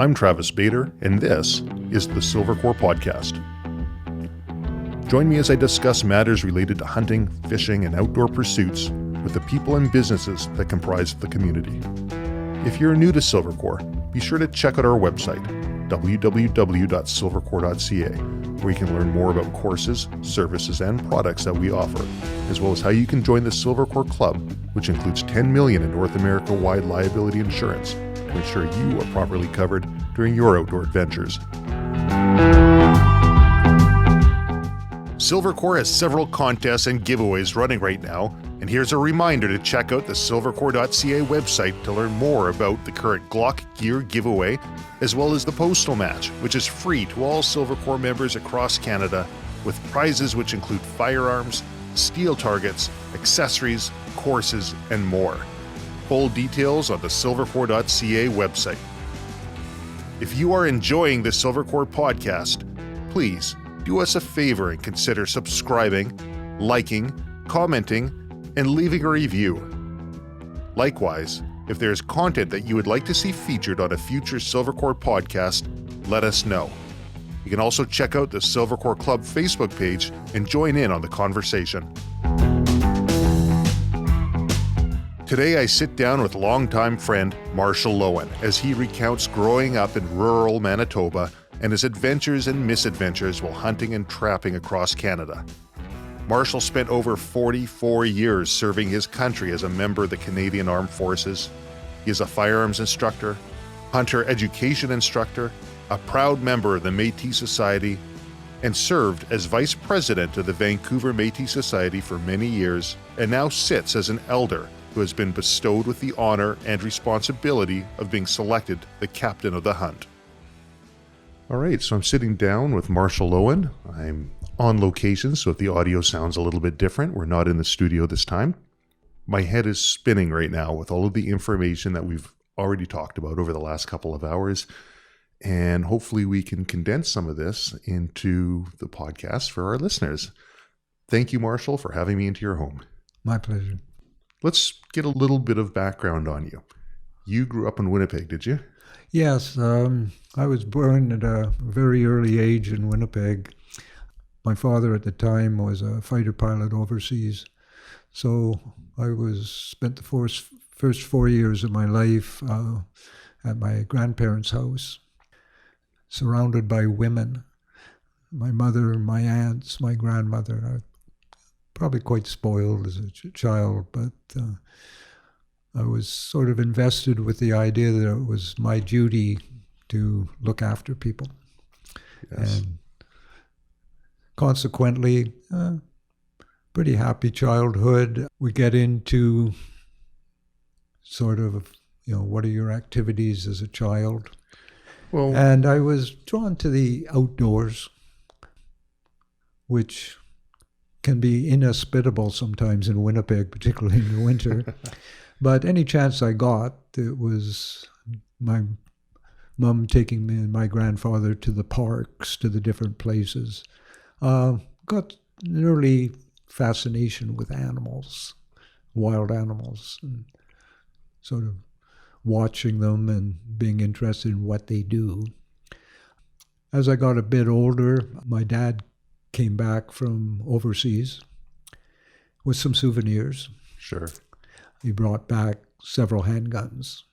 I'm Travis Bader, and this is the Silvercore Podcast. Join me as I discuss matters related to hunting, fishing, and outdoor pursuits with the people and businesses that comprise the community. If you're new to Silvercore, be sure to check out our website, www.silvercore.ca, where you can learn more about courses, services, and products that we offer, as well as how you can join the Silvercore Club, which includes $10 million in North America-wide liability insurance to ensure you are properly covered during your outdoor adventures. Silvercore has several contests and giveaways running right now, and here's a reminder to check out the silvercore.ca website to learn more about the current Glock gear giveaway, as well as the postal match, which is free to all Silvercore members across Canada, with prizes which include firearms, steel targets, accessories, courses, and more. Full details on the silvercore.ca website. If you are enjoying the Silvercore podcast, please do us a favor and consider subscribing, liking, commenting, and leaving a review. Likewise, if there is content that you would like to see featured on a future Silvercore podcast, let us know. You can also check out the Silvercore Club Facebook page and join in on the conversation. Today I sit down with longtime friend Marshall Lowen as he recounts growing up in rural Manitoba and his adventures and misadventures while hunting and trapping across Canada. Marshall spent over 44 years serving his country as a member of the Canadian Armed Forces. He is a firearms instructor, hunter education instructor, a proud member of the Métis Society, and served as vice president of the Vancouver Metis Society for many years, and now sits as an elder who has been bestowed with the honor and responsibility of being selected the captain of the hunt. All right, so I'm sitting down with Marshall Lowen. I'm on location, so if the audio sounds a little bit different, we're not in the studio this time. My head is spinning right now with all of the information that we've already talked about over the last couple of hours, and hopefully we can condense some of this into the podcast for our listeners. Thank you, Marshall, for having me into your home. My pleasure. Let's get a little bit of background on you. You grew up in Winnipeg, did you? Yes, I was born at a very early age in Winnipeg. My father at the time was a fighter pilot overseas, so I spent the first 4 years of my life at my grandparents' house, surrounded by women. My mother, my aunts, my grandmother. Probably quite spoiled as a child, but I was sort of invested with the idea that it was my duty to look after people. Yes. And consequently, pretty happy childhood. We get into sort of, what are your activities as a child? Well, and I was drawn to the outdoors, which can be inhospitable sometimes in Winnipeg, particularly in the winter. But any chance I got, it was my mom taking me and my grandfather to the parks, to the different places. Got an early fascination with animals, wild animals, and sort of watching them and being interested in what they do. As I got a bit older, my dad came back from overseas with some souvenirs. Sure. He brought back several handguns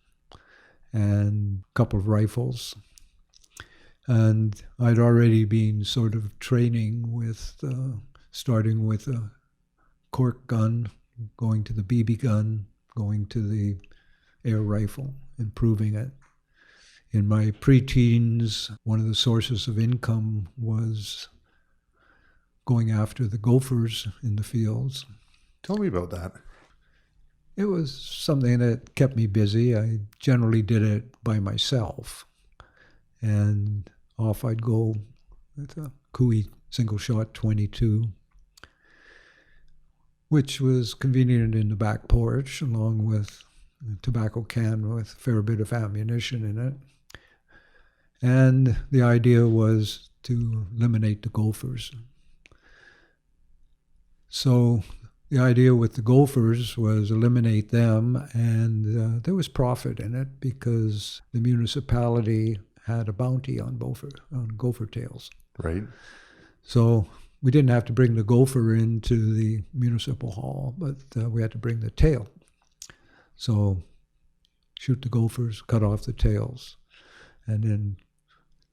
and a couple of rifles. And I'd already been sort of training with, starting with a cork gun, going to the BB gun, going to the air rifle, improving it. In my preteens, one of the sources of income was going after the gophers in the fields. Tell me about that. It was something that kept me busy. I generally did it by myself. And off I'd go with a Cooey single-shot 22, which was convenient in the back porch, along with a tobacco can with a fair bit of ammunition in it. And the idea was to eliminate the gophers. So the idea with the gophers was eliminate them, and there was profit in it because the municipality had a bounty on gopher tails. Right. So we didn't have to bring the gopher into the municipal hall, but we had to bring the tail. So shoot the gophers, cut off the tails, and then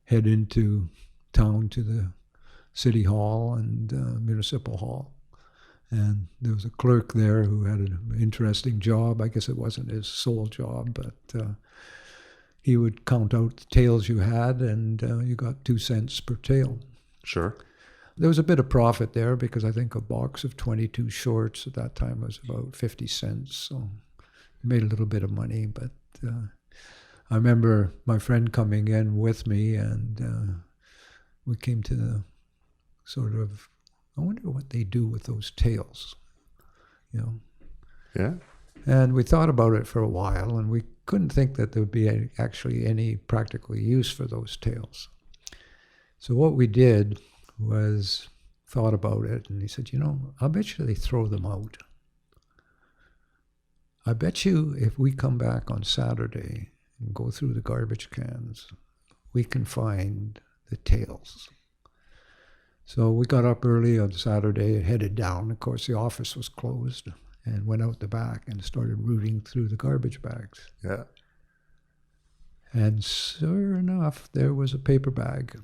head into town to the city hall and municipal hall. And there was a clerk there who had an interesting job. I guess it wasn't his sole job, but he would count out the tails you had, and you got 2 cents per tail. Sure. There was a bit of profit there because I think a box of 22 shorts at that time was about 50 cents. So you made a little bit of money. But I remember my friend coming in with me, and we came to the sort of, I wonder what they do with those tails, you know. Yeah. And we thought about it for a while, and we couldn't think that there would be actually any practical use for those tails. So what we did was thought about it, and he said, you know, I bet you they throw them out. I bet you if we come back on Saturday and go through the garbage cans, we can find the tails. So we got up early on Saturday and headed down. Of course, the office was closed, and went out the back and started rooting through the garbage bags. Yeah. And sure enough, there was a paper bag,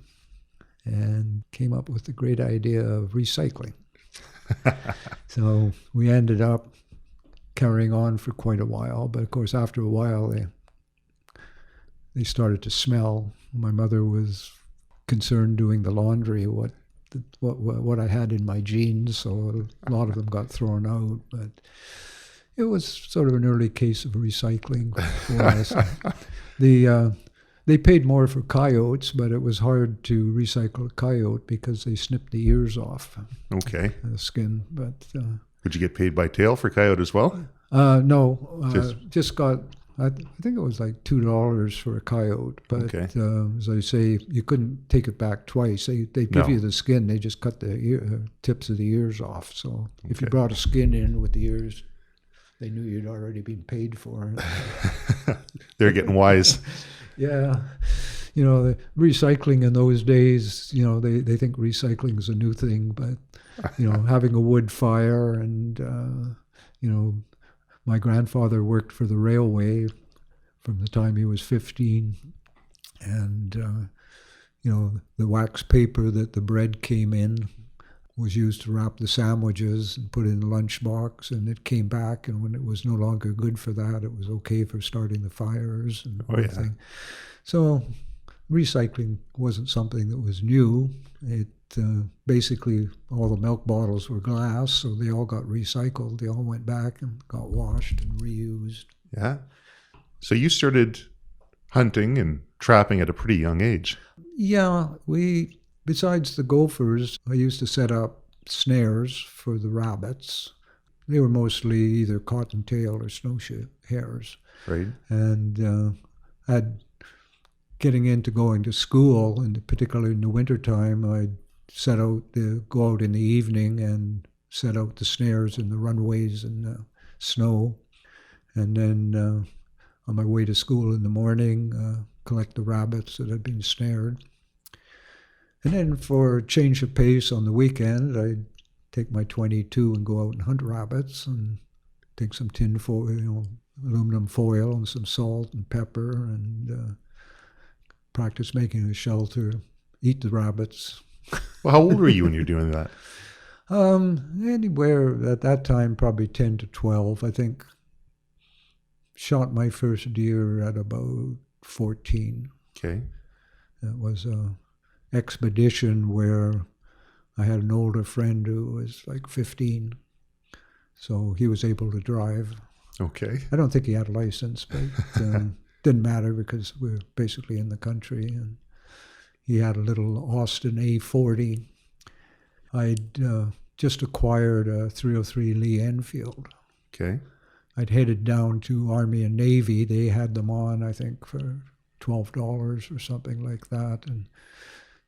and came up with the great idea of recycling. So we ended up carrying on for quite a while, but of course after a while they started to smell. My mother was concerned doing the laundry, what I had in my jeans, so a lot of them got thrown out, but it was sort of an early case of recycling for us. They paid more for coyotes, but it was hard to recycle a coyote because they snipped the ears off. Okay. The skin. But would you get paid by tail for coyote as well? No. Just got, I think it was like $2 for a coyote. But okay. As I say, you couldn't take it back twice. They'd give you the skin. They just cut the tips of the ears off. So if you brought a skin in with the ears, they knew you'd already been paid for it. They're getting wise. Yeah. You know, the recycling in those days, you know, they think recycling is a new thing, but, you know, having a wood fire and, you know, my grandfather worked for the railway from the time he was 15. And, you know, the wax paper that the bread came in was used to wrap the sandwiches and put in the lunchbox, and it came back, and when it was no longer good for that, it was okay for starting the fires and everything. So recycling wasn't something that was new. It basically, all the milk bottles were glass, so they all got recycled. They all went back and got washed and reused. Yeah. So you started hunting and trapping at a pretty young age. Yeah, besides the gophers, I used to set up snares for the rabbits. They were mostly either cottontail or snowshoe hares. Right. And getting into going to school, and particularly in the wintertime, I'd go out in the evening and set out the snares in the runways in the snow. And then on my way to school in the morning, collect the rabbits that had been snared. And then for a change of pace on the weekend, I'd take my .22 and go out and hunt rabbits and take some tin foil, aluminum foil and some salt and pepper and practice making a shelter, eat the rabbits. Well, how old were you when you were doing that? Anywhere at that time, probably 10 to 12, I think. Shot my first deer at about 14. Okay. It was a expedition where I had an older friend who was like 15, so he was able to drive. Okay. I don't think he had a license, but didn't matter because we were basically in the country, and he had a little Austin A40. I'd just acquired a .303 Lee Enfield. Okay. I'd headed down to Army and Navy. They had them on, I think, for $12 or something like that, and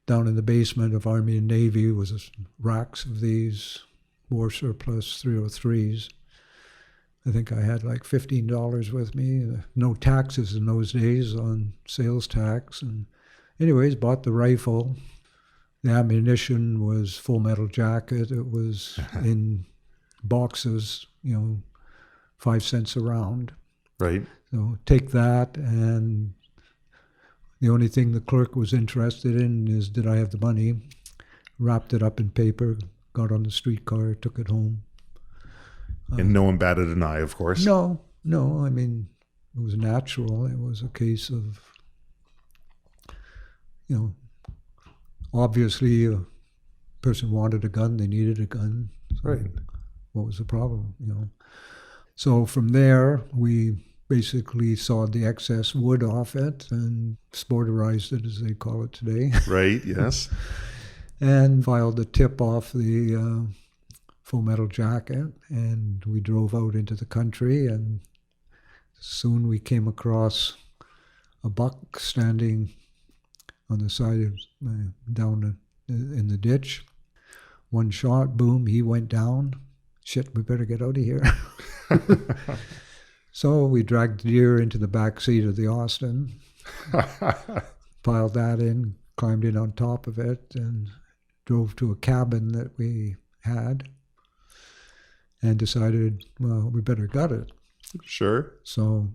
down in the basement of Army and Navy was racks of these war surplus .303s. I think I had like $15 with me. No taxes in those days on sales tax, and Anyways, bought the rifle. The ammunition was full metal jacket. It was in boxes, 5 cents a round. Right. So take that, and the only thing the clerk was interested in is, did I have the money? Wrapped it up in paper, got on the streetcar, took it home. And no one batted an eye, of course. No. I mean, it was natural. It was a case of, obviously a person wanted a gun, they needed a gun. So Right. what was the problem, So from there, we basically sawed the excess wood off it and sporterized it, as they call it today. Right, yes. And filed the tip off the full metal jacket, and we drove out into the country, and soon we came across a buck standing on the side of down in the ditch. One shot, boom, he went down. Shit, we better get out of here. So we dragged the deer into the back seat of the Austin, piled that in, climbed in on top of it, and drove to a cabin that we had, and decided, well, we better gut it. Sure. So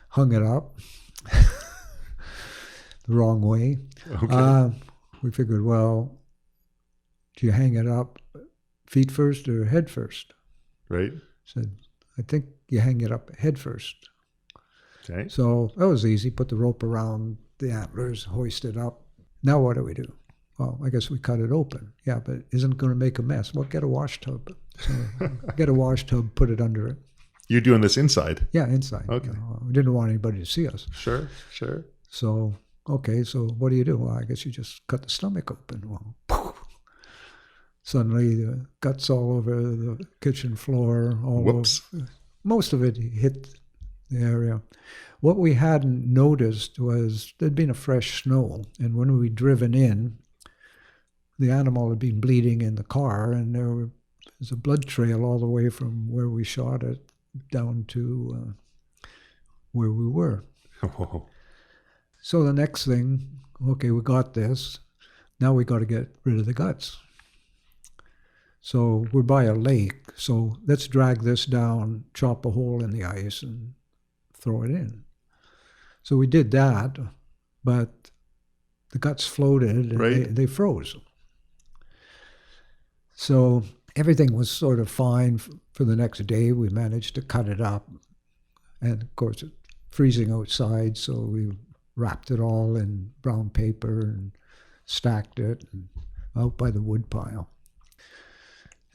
hung it up the wrong way. Okay. We figured, well, do you hang it up feet first or head first? Right. Said, I think you hang it up head first. Okay. So that was easy. Put the rope around the antlers, hoist it up. Now what do we do? Well, I guess we cut it open. Yeah, but it isn't going to make a mess. Well, get a wash tub. So get a wash tub, put it under it. You're doing this inside? Yeah, inside. Okay. We didn't want anybody to see us. Sure. So, okay, so what do you do? Well, I guess you just cut the stomach open. Well, poof. Suddenly the guts all over the kitchen floor. Whoops. Most of it hit the area. What we hadn't noticed was there'd been a fresh snow, and when we'd driven in, the animal had been bleeding in the car, and there was a blood trail all the way from where we shot it down to where we were. Oh. So the next thing, okay, we got this. Now we got to get rid of the guts. So we're by a lake, so let's drag this down, chop a hole in the ice, and throw it in. So we did that, but the guts floated, and Right. they froze. So everything was sort of fine for the next day. We managed to cut it up. And of course, it's freezing outside, so we wrapped it all in brown paper and stacked it out by the wood pile.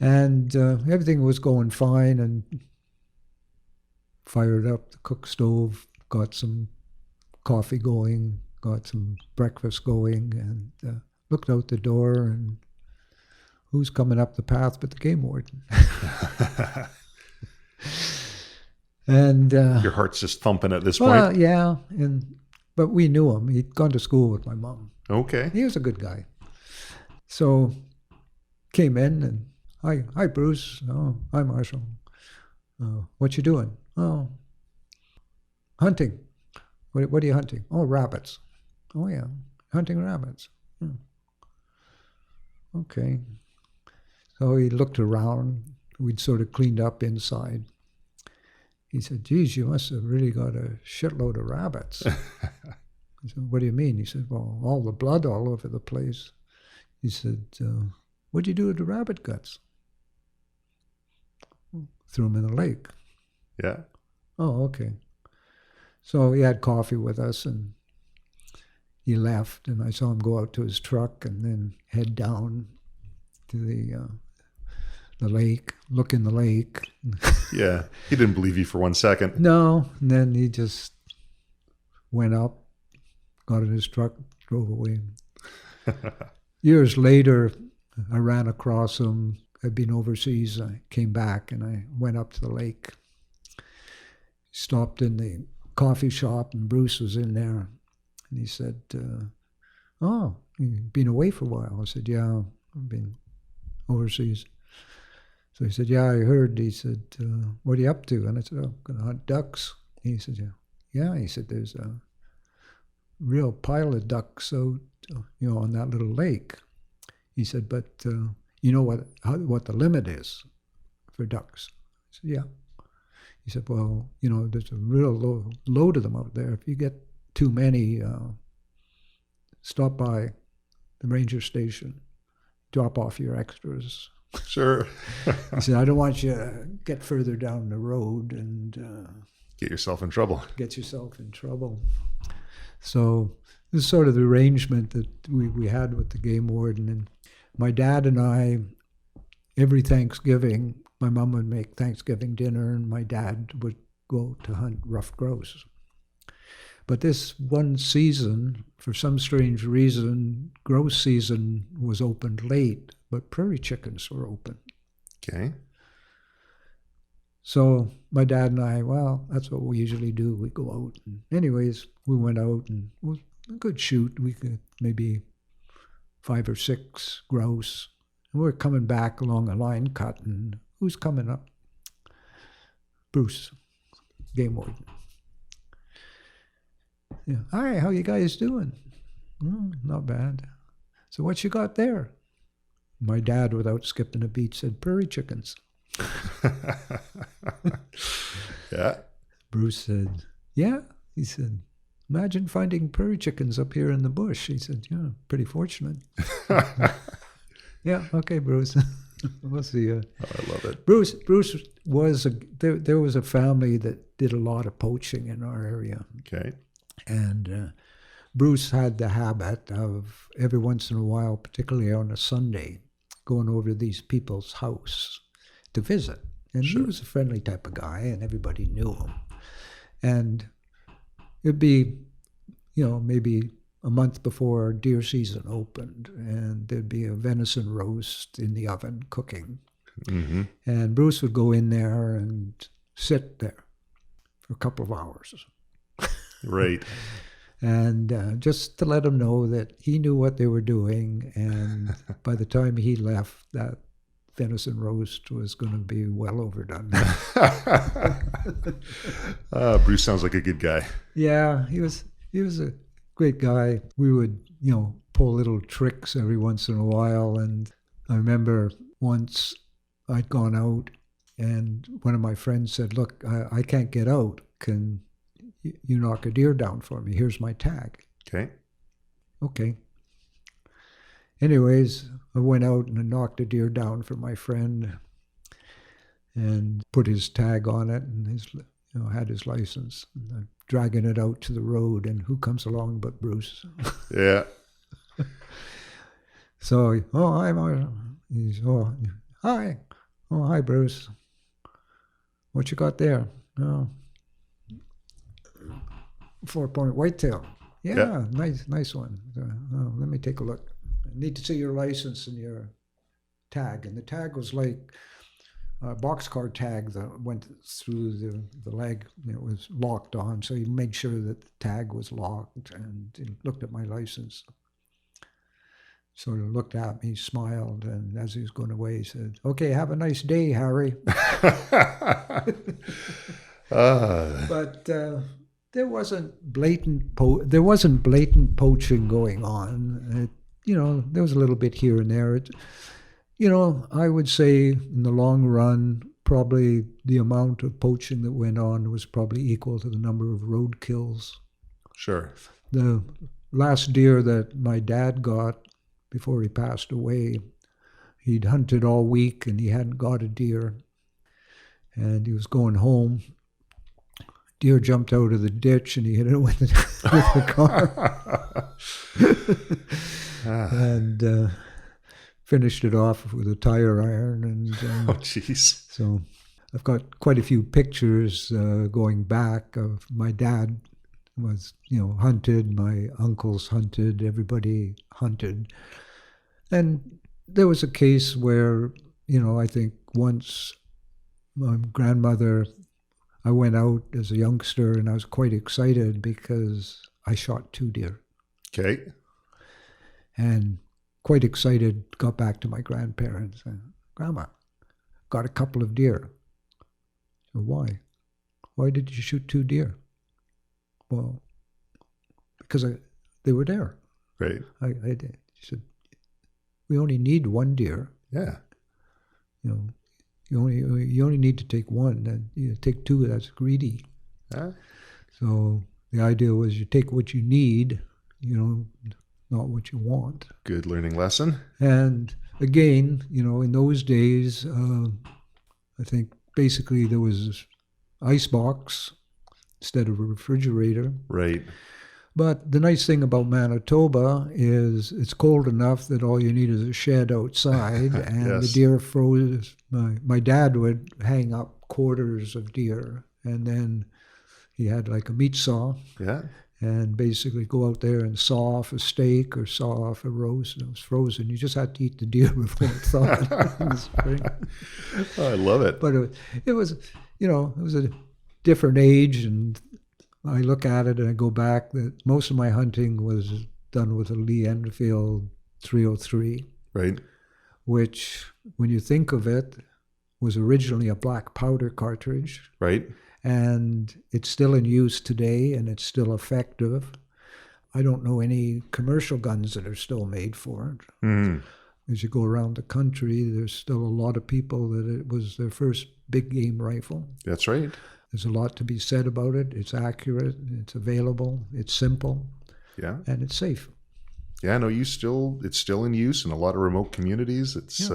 And everything was going fine, and fired up the cook stove, got some coffee going, got some breakfast going, and looked out the door, and who's coming up the path but the game warden? And Your heart's just thumping at this well, point. yeah, but we knew him. He'd gone to school with my mom. Okay. He was a good guy. So came in and, hi Bruce. Oh, hi Marshall. What you doing? Oh, hunting. What are you hunting? Oh, rabbits. Oh yeah, hunting rabbits. Okay. So he looked around. We'd sort of cleaned up inside. He said, geez, you must have really got a shitload of rabbits. I said, what do you mean? He said, well, all the blood all over the place. He said, what'd you do with the rabbit guts? Threw them in the lake. Yeah. Oh, okay. So he had coffee with us, and he left, and I saw him go out to his truck and then head down to the lake, look in the lake. Yeah. He didn't believe you for 1 second. No, and then he just went up, got in his truck, drove away. Years later, I ran across him. I'd been overseas. I came back, and I went up to the lake. Stopped in the coffee shop, and Bruce was in there. And he said, oh, you've been away for a while. I said, yeah, I've been overseas. So he said, yeah, I heard. He said, what are you up to? And I said, oh, I'm going to hunt ducks. He said, yeah. Yeah, he said, there's real pile of ducks out, on that little lake. He said, but you know what the limit is for ducks? I said, yeah. He said, well, there's a real load of them out there. If you get too many, stop by the ranger station, drop off your extras. Sure. He said, I don't want you to get further down the road and get yourself in trouble. So this is sort of the arrangement that we had with the game warden. And my dad and I, every Thanksgiving, my mom would make Thanksgiving dinner and my dad would go to hunt ruffed grouse. But this one season, for some strange reason, grouse season was opened late, but prairie chickens were open. Okay. So my dad and I, well, that's what we usually do. We go out. And anyways, we went out and it was a good shoot. We could maybe 5 or 6 grouse. And we're coming back along a line cut, and who's coming up? Bruce, game warden. Yeah. Hi, how you guys doing? Not bad. So what you got there? My dad, without skipping a beat, said, prairie chickens. Yeah. Bruce said, yeah. He said, imagine finding prairie chickens up here in the bush. He said, yeah, pretty fortunate. Yeah, okay, Bruce. We'll see you. Oh, I love it. Bruce was there was a family that did a lot of poaching in our area. Okay. And Bruce had the habit of every once in a while, particularly on a Sunday, going over to these people's house to visit. And Sure. He was a friendly type of guy, and everybody knew him. And it'd be, maybe a month before deer season opened, and there'd be a venison roast in the oven cooking. Mm-hmm. And Bruce would go in there and sit there for a couple of hours. Right. And just to let them know that he knew what they were doing, and by the time he left, that venison roast was going to be well overdone. Bruce sounds like a good guy. Yeah, he was a great guy. We would, pull little tricks every once in a while, and I remember once I'd gone out, and one of my friends said, look, I can't get out. Can you knock a deer down for me? Here's my tag. Okay. Anyways, I went out and I knocked a deer down for my friend and put his tag on it, and had his license. And I'm dragging it out to the road, and who comes along but Bruce? Yeah. So, hi, Marshall. He's, hi. Oh, hi, Bruce. What you got there? Oh, 4-point whitetail. Yeah, nice one. Let me take a look. I need to see your license and your tag. And the tag was like a boxcar tag that went through the leg. It was locked on, so he made sure that the tag was locked, and he looked at my license. Sort of looked at me, smiled, and as he was going away, he said, okay, have a nice day, Harry. But there wasn't blatant poaching going on. There was a little bit here and there. I would say in the long run, probably the amount of poaching that went on was probably equal to the number of road kills. Sure. The last deer that my dad got before he passed away, he'd hunted all week and he hadn't got a deer. And he was going home. Deer jumped out of the ditch and he hit it with the car. And finished it off with a tire iron. And oh, jeez. So I've got quite a few pictures going back of my dad was, hunted, my uncles hunted, everybody hunted. And there was a case where, I think once my grandmother, I went out as a youngster and I was quite excited because I shot 2 deer. Okay. And quite excited, got back to my grandparents. And, Grandma, got a couple of deer. So why? Why did you shoot 2 deer? Well, because they were there. Right. She said, we only need one deer. Yeah. You only need to take one, and you take two, that's greedy. Yeah. So the idea was you take what you need, not what you want. Good learning lesson. And again, in those days, I think basically there was this ice box instead of a refrigerator. Right. But the nice thing about Manitoba is it's cold enough that all you need is a shed outside, and Yes. the deer froze. My dad would hang up quarters of deer, and then he had like a meat saw, Yeah. and basically go out there and saw off a steak or saw off a roast, and it was frozen. You just had to eat the deer before it thawed in the spring. Oh, I love it. But it was, it was a different age, and I look at it and I go back that most of my hunting was done with a Lee Enfield 303, Right. which, when you think of it, was originally a black powder cartridge, Right. and it's still in use today, and it's still effective. I don't know any commercial guns that are still made for it. Mm. As you go around the country, there's still a lot of people that it was their first big game rifle. That's right. There's a lot to be said about it. It's accurate, it's available, it's simple, Yeah. and it's safe. Yeah. No, it's still in use in a lot of remote communities. It's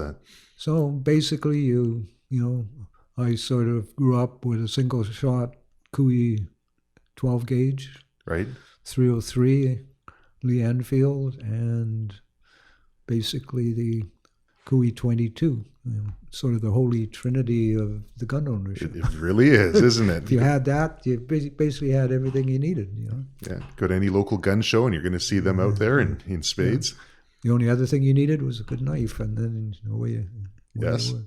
So basically, I sort of grew up with a single shot Cooey 12 gauge, right. 303 Lee Enfield, and basically the Cooey 22, sort of the holy trinity of the gun ownership. It really is, isn't it? If you had that, you basically had everything you needed. Yeah. Go to any local gun show and you're going to see them out there in spades. Yeah. The only other thing you needed was a good knife, and then away Yes. you were.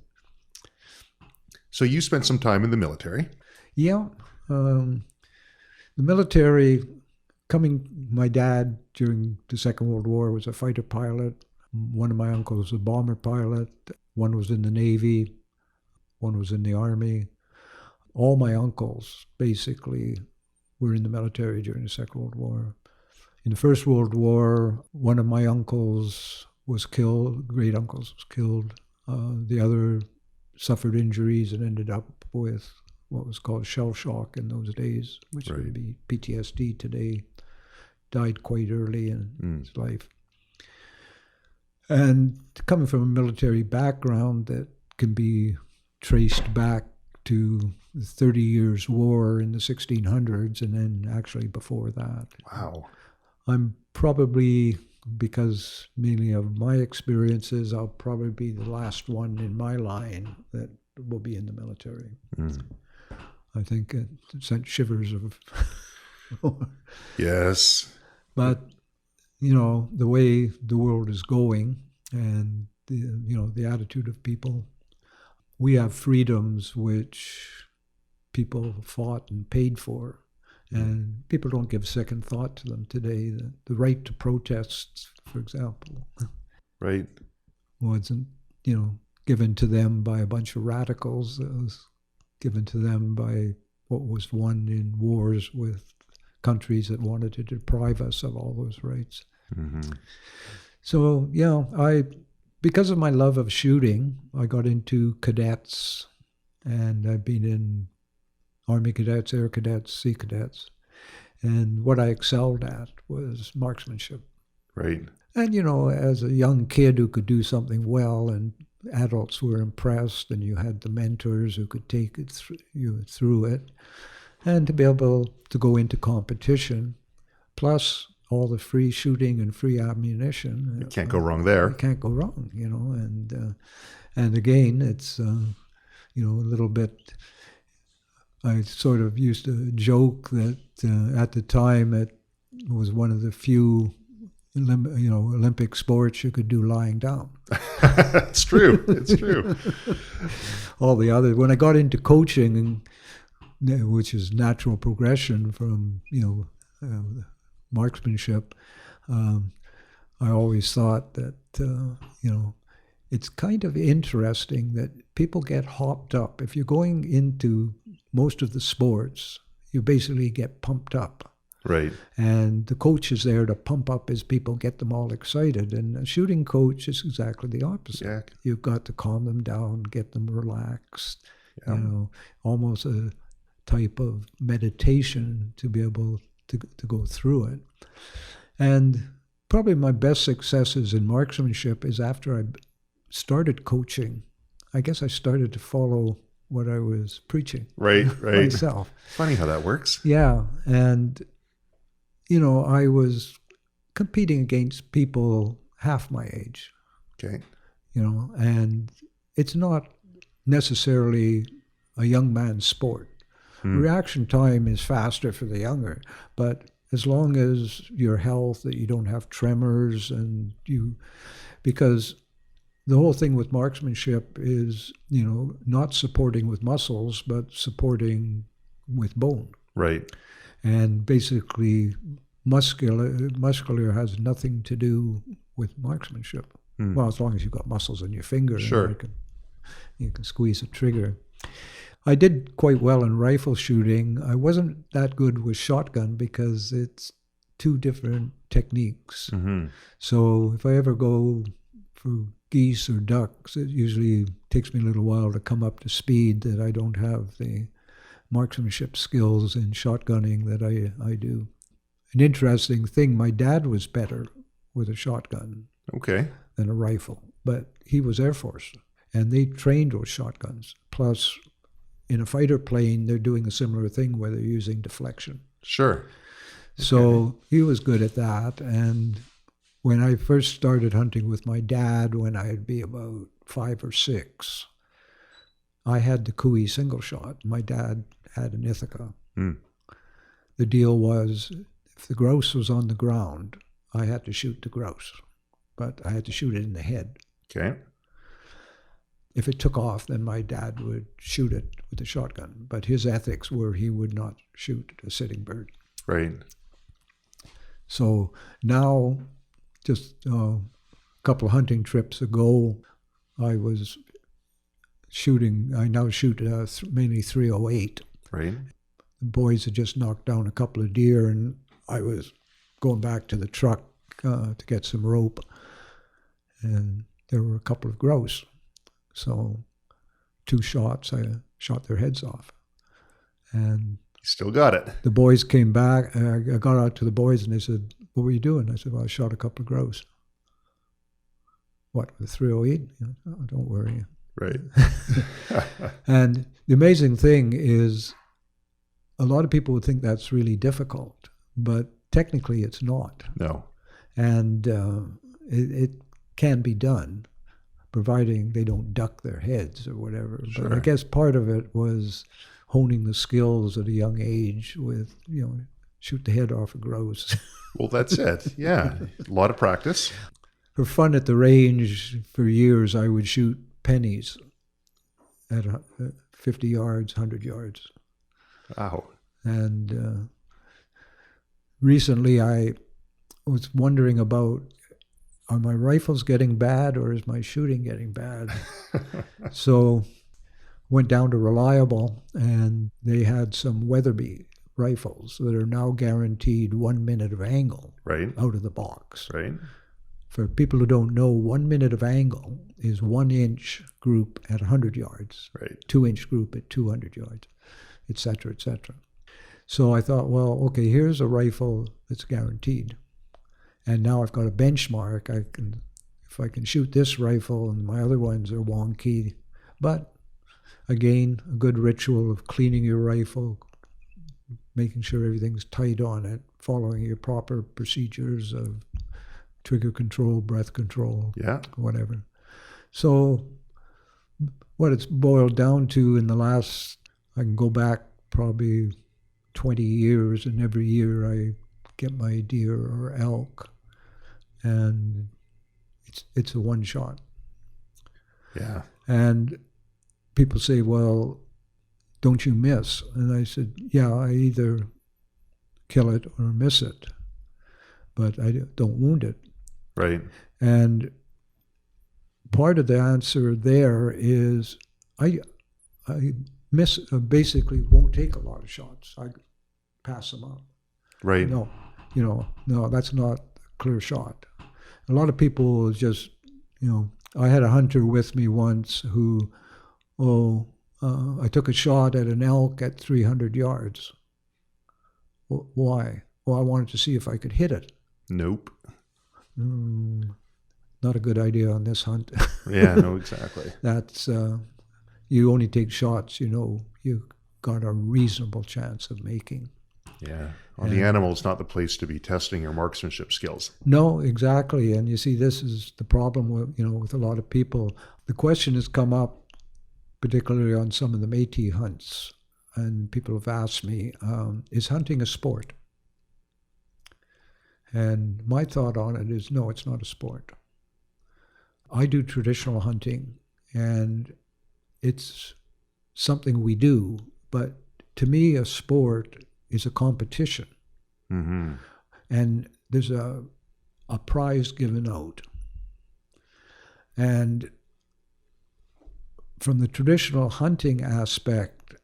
So you spent some time in the military. Yeah. The military, my dad during the Second World War was a fighter pilot. One of my uncles was a bomber pilot. One was in the Navy. One was in the Army. All my uncles basically were in the military during the Second World War. In the First World War, one of my uncles was killed, great uncles was killed. The other suffered injuries and ended up with what was called shell shock in those days, which would be PTSD today. Died quite early in his life. And coming from a military background that can be traced back to the 30 Years' War in the 1600s, and then actually before that. Wow. I'm probably, because mainly of my experiences, I'll probably be the last one in my line that will be in the military. Mm. I think it sent shivers of... Yes. But, the way the world is going and, the attitude of people, we have freedoms which people fought and paid for. And people don't give second thought to them today. The right to protest, for example, Right. wasn't, given to them by a bunch of radicals. It was given to them by what was won in wars with countries that wanted to deprive us of all those rights. Mm-hmm. So, because of my love of shooting, I got into cadets, and I've been in Army cadets, Air cadets, Sea cadets. And what I excelled at was marksmanship. Right. And, as a young kid who could do something well, and adults were impressed, and you had the mentors who could take you through it, and to be able to go into competition, plus all the free shooting and free ammunition. You can't go wrong there. You can't go wrong, and again, it's, a little bit... I sort of used to joke that at the time it was one of the few, Olympic sports you could do lying down. It's true. It's true. All the other, when I got into coaching, which is natural progression from marksmanship, I always thought that it's kind of interesting that people get hopped up. If you're going into most of the sports, you basically get pumped up. Right. And the coach is there to pump up his people, get them all excited. And a shooting coach is exactly the opposite. Yeah. You've got to calm them down, get them relaxed, Yeah. almost a type of meditation to be able to go through it. And probably my best successes in marksmanship is after I started coaching. I guess I started to follow what I was preaching. Right. Myself. Funny how that works. Yeah. And, I was competing against people half my age. Okay. And it's not necessarily a young man's sport. Reaction time is faster for the younger, but as long as your health, that you don't have tremors, and because the whole thing with marksmanship is, not supporting with muscles, but supporting with bone. Right. And basically, muscular has nothing to do with marksmanship. Well, as long as you've got muscles in your finger, Sure. and you can squeeze a trigger. I did quite well in rifle shooting. I wasn't that good with shotgun because it's two different techniques. Mm-hmm. So if I ever go for geese or ducks, it usually takes me a little while to come up to speed, that I don't have the marksmanship skills in shotgunning that I do. An interesting thing, my dad was better with a shotgun Okay. than a rifle, but he was Air Force, and they trained with shotguns. Plus, in a fighter plane, they're doing a similar thing where they're using deflection. Sure. So he was good at that. And when I first started hunting with my dad, when I'd be about 5 or 6, I had the Cooey single shot. My dad had an Ithaca. The deal was, if the grouse was on the ground, I had to shoot the grouse, but I had to shoot it in the head. Okay. If it took off, then my dad would shoot it with a shotgun. But his ethics were he would not shoot a sitting bird. Right. So now, just a couple of hunting trips ago, I was shooting. I now shoot mainly 308. Right. The boys had just knocked down a couple of deer, and I was going back to the truck to get some rope, and there were a couple of grouse. So 2 shots, I shot their heads off. And Still got it. the boys came back. I got out to the boys, and they said, "What were you doing?" I said, "Well, I shot a couple of grouse." "What, with 308? "Oh, don't worry." Right. And the amazing thing is, a lot of people would think that's really difficult, but technically it's not. No. And it can be done, providing they don't duck their heads or whatever. Sure. But I guess part of it was honing the skills at a young age with, shoot the head off a grouse. Well, that's it. Yeah. A lot of practice. For fun at the range, for years, I would shoot pennies at 50 yards, 100 yards. Wow. And recently I was wondering about, are my rifles getting bad or is my shooting getting bad? So went down to Reliable, and they had some Weatherby rifles that are now guaranteed 1 minute of angle Right. out of the box. Right. For people who don't know, 1 minute of angle is 1 inch group at 100 yards, Right. 2 inch group at 200 yards, et cetera, et cetera. So I thought, well, okay, here's a rifle that's guaranteed. And now I've got a benchmark. If I can shoot this rifle, and my other ones are wonky. But again, a good ritual of cleaning your rifle, making sure everything's tight on it, following your proper procedures of trigger control, breath control, Yeah. whatever. So what it's boiled down to in the last, I can go back probably 20 years, and every year I get my deer or elk, and it's a one shot. Yeah. And people say, "Well, don't you miss?" And I said, "Yeah, I either kill it or miss it, but I don't wound it." Right. And part of the answer there is I basically won't take a lot of shots. I pass them up. Right. No, no, that's not a clear shot. A lot of people just, I had a hunter with me once who, I took a shot at an elk at 300 yards. Why? Well, I wanted to see if I could hit it. Nope. Not a good idea on this hunt. Yeah, no, exactly. That's, you only take shots, you got a reasonable chance of making. Yeah. On the animal, it's not the place to be testing your marksmanship skills. No, exactly. And you see, this is the problem with a lot of people. The question has come up, particularly on some of the Métis hunts, and people have asked me, is hunting a sport? And my thought on it is, no, it's not a sport. I do traditional hunting, and it's something we do, but to me, a sport is a competition. Mm-hmm. And there's a prize given out. And from the traditional hunting aspect,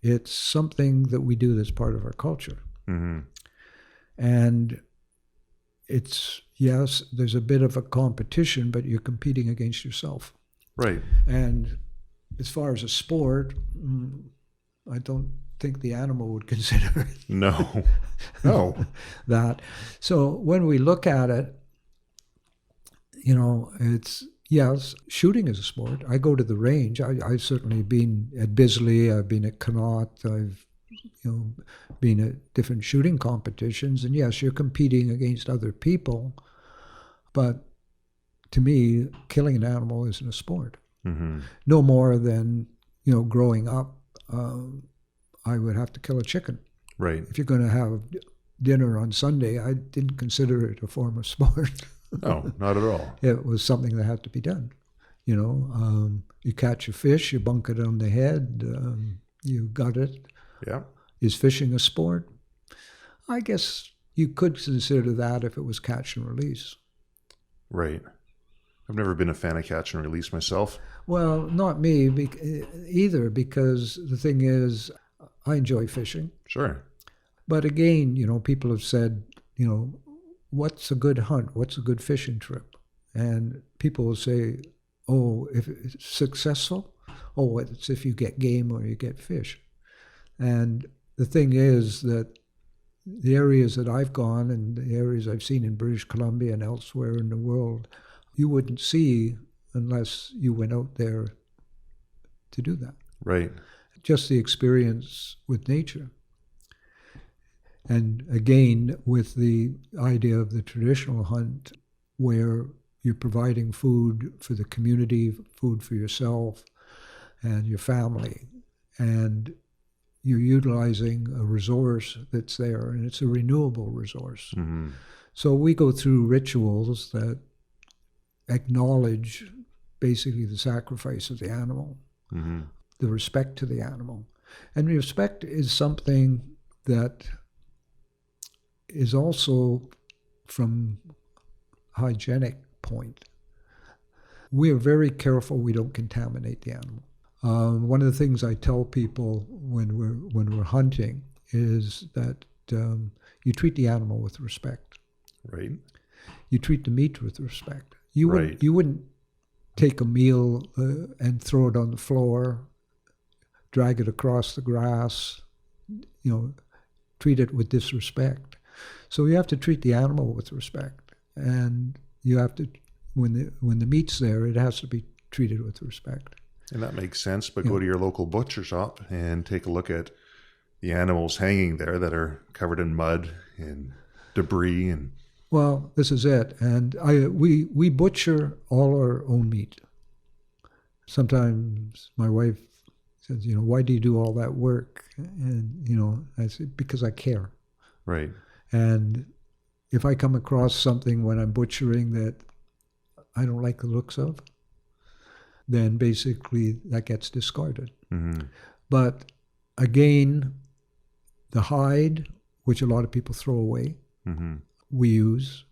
it's something that we do that's part of our culture. Mm-hmm. And it's, yes, there's a bit of a competition, but you're competing against yourself. Right. And as far as a sport, I don't think the animal would consider it. No. That. So when we look at it, it's, yes, shooting is a sport. I go to the range. I've certainly been at Bisley. I've been at Connaught. I've been at different shooting competitions. And yes, you're competing against other people. But to me, killing an animal isn't a sport. Mm-hmm. No more than, growing up, I would have to kill a chicken. Right. If you're going to have dinner on Sunday, I didn't consider it a form of sport. No, not at all. It was something that had to be done. You catch a fish, you bunk it on the head, you gut it. Yeah. Is fishing a sport? I guess you could consider that if it was catch and release. Right. I've never been a fan of catch and release myself. Well, not me either, because the thing is, I enjoy fishing. Sure. But again, people have said, what's a good hunt? What's a good fishing trip? And people will say, oh, if it's successful, oh, it's if you get game or you get fish. And the thing is that the areas that I've gone and the areas I've seen in British Columbia and elsewhere in the world, you wouldn't see unless you went out there to do that. Right. Just the experience with nature. And again, with the idea of the traditional hunt, where you're providing food for the community, food for yourself and your family, and you're utilizing a resource that's there, and it's a renewable resource. Mm-hmm. So we go through rituals that acknowledge basically the sacrifice of the animal, mm-hmm. the respect to the animal. And respect is something that is also from hygienic point. We are very careful we don't contaminate the animal. One of the things I tell people when we're hunting is that you treat the animal with respect. Right. You treat the meat with respect. You Right. You wouldn't take a meal and throw it on the floor, drag it across the grass, treat it with disrespect. So you have to treat the animal with respect, and you have to, when the meat's there, it has to be treated with respect. And that makes sense, but go to your local butcher shop and take a look at the animals hanging there that are covered in mud and debris. And well, this is it. And we butcher all our own meat. Sometimes my wife says, why do you do all that work? And, I say, because I care. right. And if I come across something when I'm butchering that I don't like the looks of, then basically that gets discarded. Mm-hmm. But again, the hide, which a lot of people throw away, Mm-hmm. we use.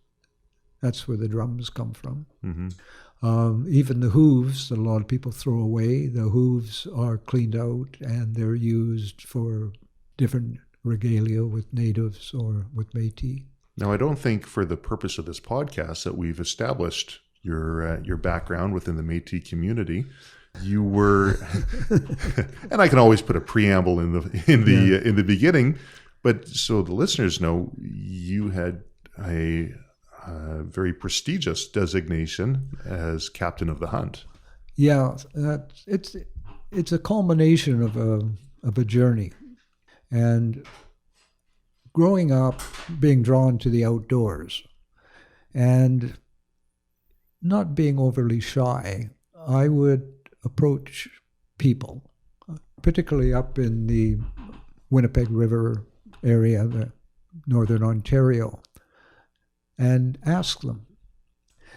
That's where the drums come from. Mm-hmm. Even the hooves that a lot of people throw away, the hooves are cleaned out and they're used for different regalia with natives or with Métis. Now, I don't think for the purpose of this podcast that we've established your background within the Métis community. You were, and I can always put a preamble in the beginning, but so the listeners know, you had a very prestigious designation as captain of the hunt. Yeah, it's a culmination of a journey, and growing up, being drawn to the outdoors, and not being overly shy, I would approach people, particularly up in the Winnipeg River area, the Northern Ontario, and ask them.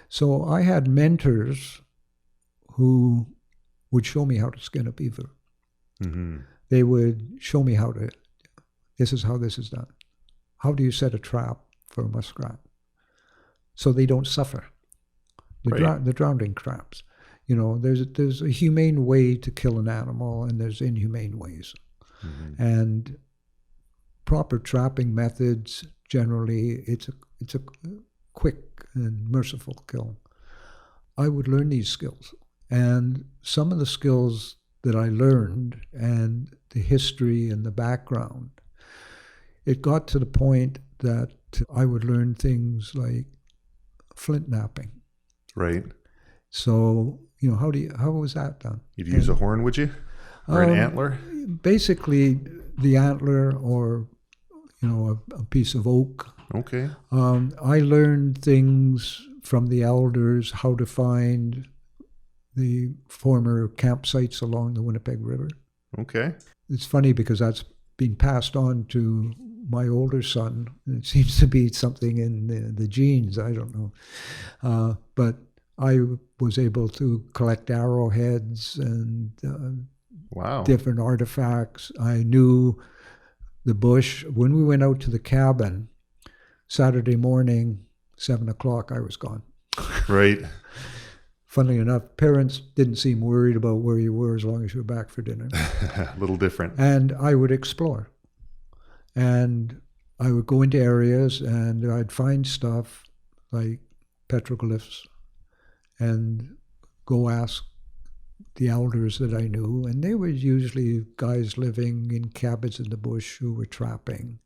So I had mentors who would show me how to skin a beaver. Mm-hmm. They would show me this is how this is done. How do you set a trap for a muskrat so they don't suffer? The drowning traps. There's a humane way to kill an animal, and there's inhumane ways. Mm-hmm. And proper trapping methods, generally, it's a quick and merciful kill. I would learn these skills. And some of the skills that I learned and the history and the background, it got to the point that I would learn things like flint napping. Right. So, how was that done? You'd use a horn, would you? Or an antler? Basically, the antler or, a piece of oak. Okay. I learned things from the elders, how to find the former campsites along the Winnipeg River. Okay. It's funny because that's been passed on to my older son. It seems to be something in the genes. I don't know. But I was able to collect arrowheads and different artifacts. I knew the bush. When we went out to the cabin, Saturday morning, 7 o'clock, I was gone. Right. Funnily enough, parents didn't seem worried about where you were as long as you were back for dinner. A little different. And I would explore. And I would go into areas and I'd find stuff like petroglyphs and go ask the elders that I knew. And they were usually guys living in cabins in the bush who were trapping.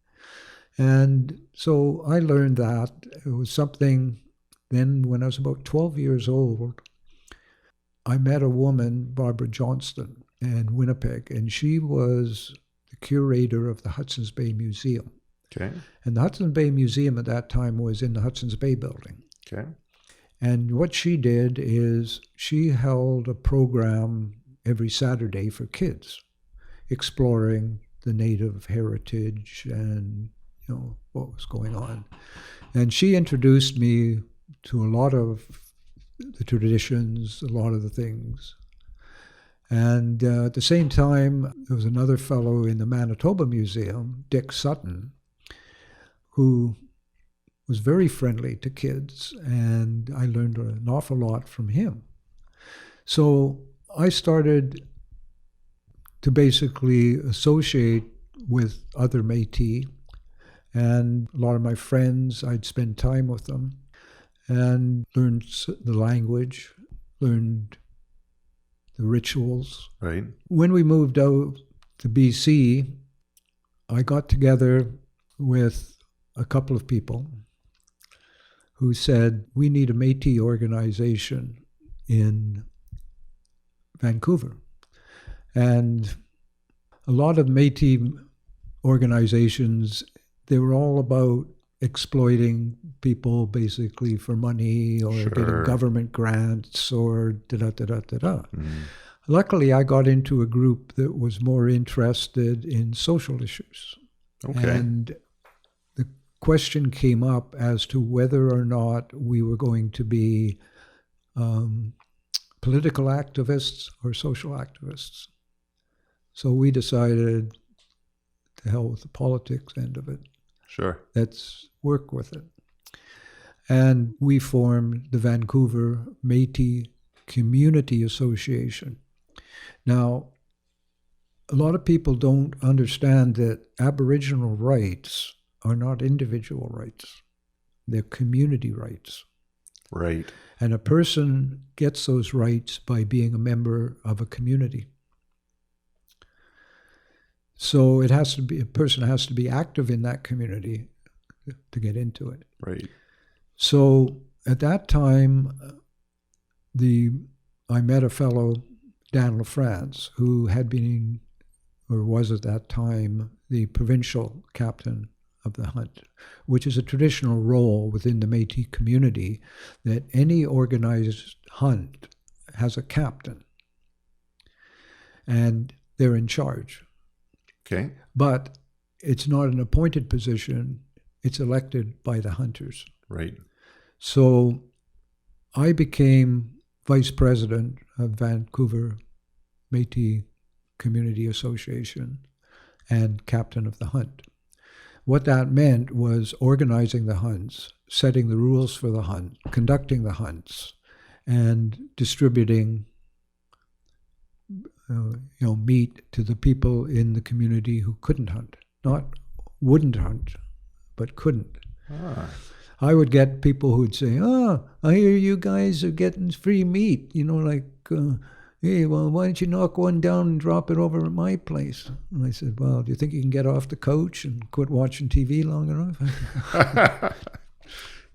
And so I learned that. It was something. Then when I was about 12 years old, I met a woman, Barbara Johnston, in Winnipeg, and she was the curator of the Hudson's Bay Museum. Okay. And the Hudson's Bay Museum at that time was in the Hudson's Bay building. Okay. And what she did is she held a program every Saturday for kids, exploring the native heritage and what was going on. And she introduced me to a lot of the traditions, a lot of the things. And at the same time, there was another fellow in the Manitoba Museum, Dick Sutton, who was very friendly to kids, and I learned an awful lot from him. So I started to basically associate with other Métis, and a lot of my friends, I'd spend time with them and learned the language, learned the rituals. Right. When we moved out to BC, I got together with a couple of people who said, we need a Métis organization in Vancouver. And a lot of Métis organizations, they were all about exploiting people basically for money or getting government grants or da-da-da-da-da-da. Luckily, I got into a group that was more interested in social issues. Okay. And the question came up as to whether or not we were going to be political activists or social activists. So we decided to hell with the politics end of it. Sure. Let's work with it. And we formed the Vancouver Métis Community Association. Now, a lot of people don't understand that Aboriginal rights are not individual rights. They're community rights. Right. And a person gets those rights by being a member of a community. So a person has to be active in that community to get into it. Right. So at that time, I met a fellow, Dan LaFrance, who had been, or was at that time, the provincial captain of the hunt, which is a traditional role within the Métis community, that any organized hunt has a captain, and they're in charge. Okay. But it's not an appointed position, it's elected by the hunters. Right. So I became vice president of Vancouver Métis Community Association and captain of the hunt. What that meant was organizing the hunts, setting the rules for the hunt, conducting the hunts, and distributing meat to the people in the community who couldn't hunt. Not wouldn't hunt, but couldn't. I would get people who'd say, I hear you guys are getting free meat. Hey, well, why don't you knock one down and drop it over at my place? And I said, well, do you think you can get off the couch and quit watching TV long enough?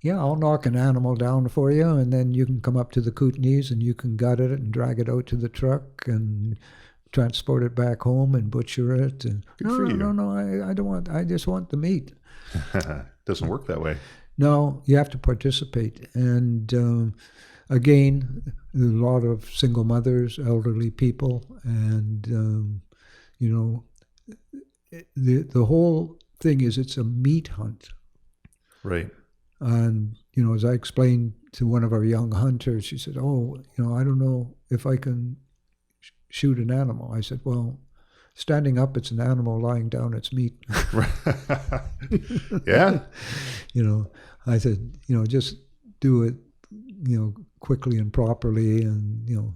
Yeah, I'll knock an animal down for you, and then you can come up to the Kootenays and you can gut it and drag it out to the truck and transport it back home and butcher it. And, no, I don't want, I just want the meat. Doesn't work that way. No, you have to participate. And again, a lot of single mothers, elderly people, and, the whole thing is it's a meat hunt. Right. And, as I explained to one of our young hunters, she said, I don't know if I can shoot an animal. I said, well, standing up, it's an animal. Lying down, it's meat. Yeah. I said, just do it, quickly and properly. And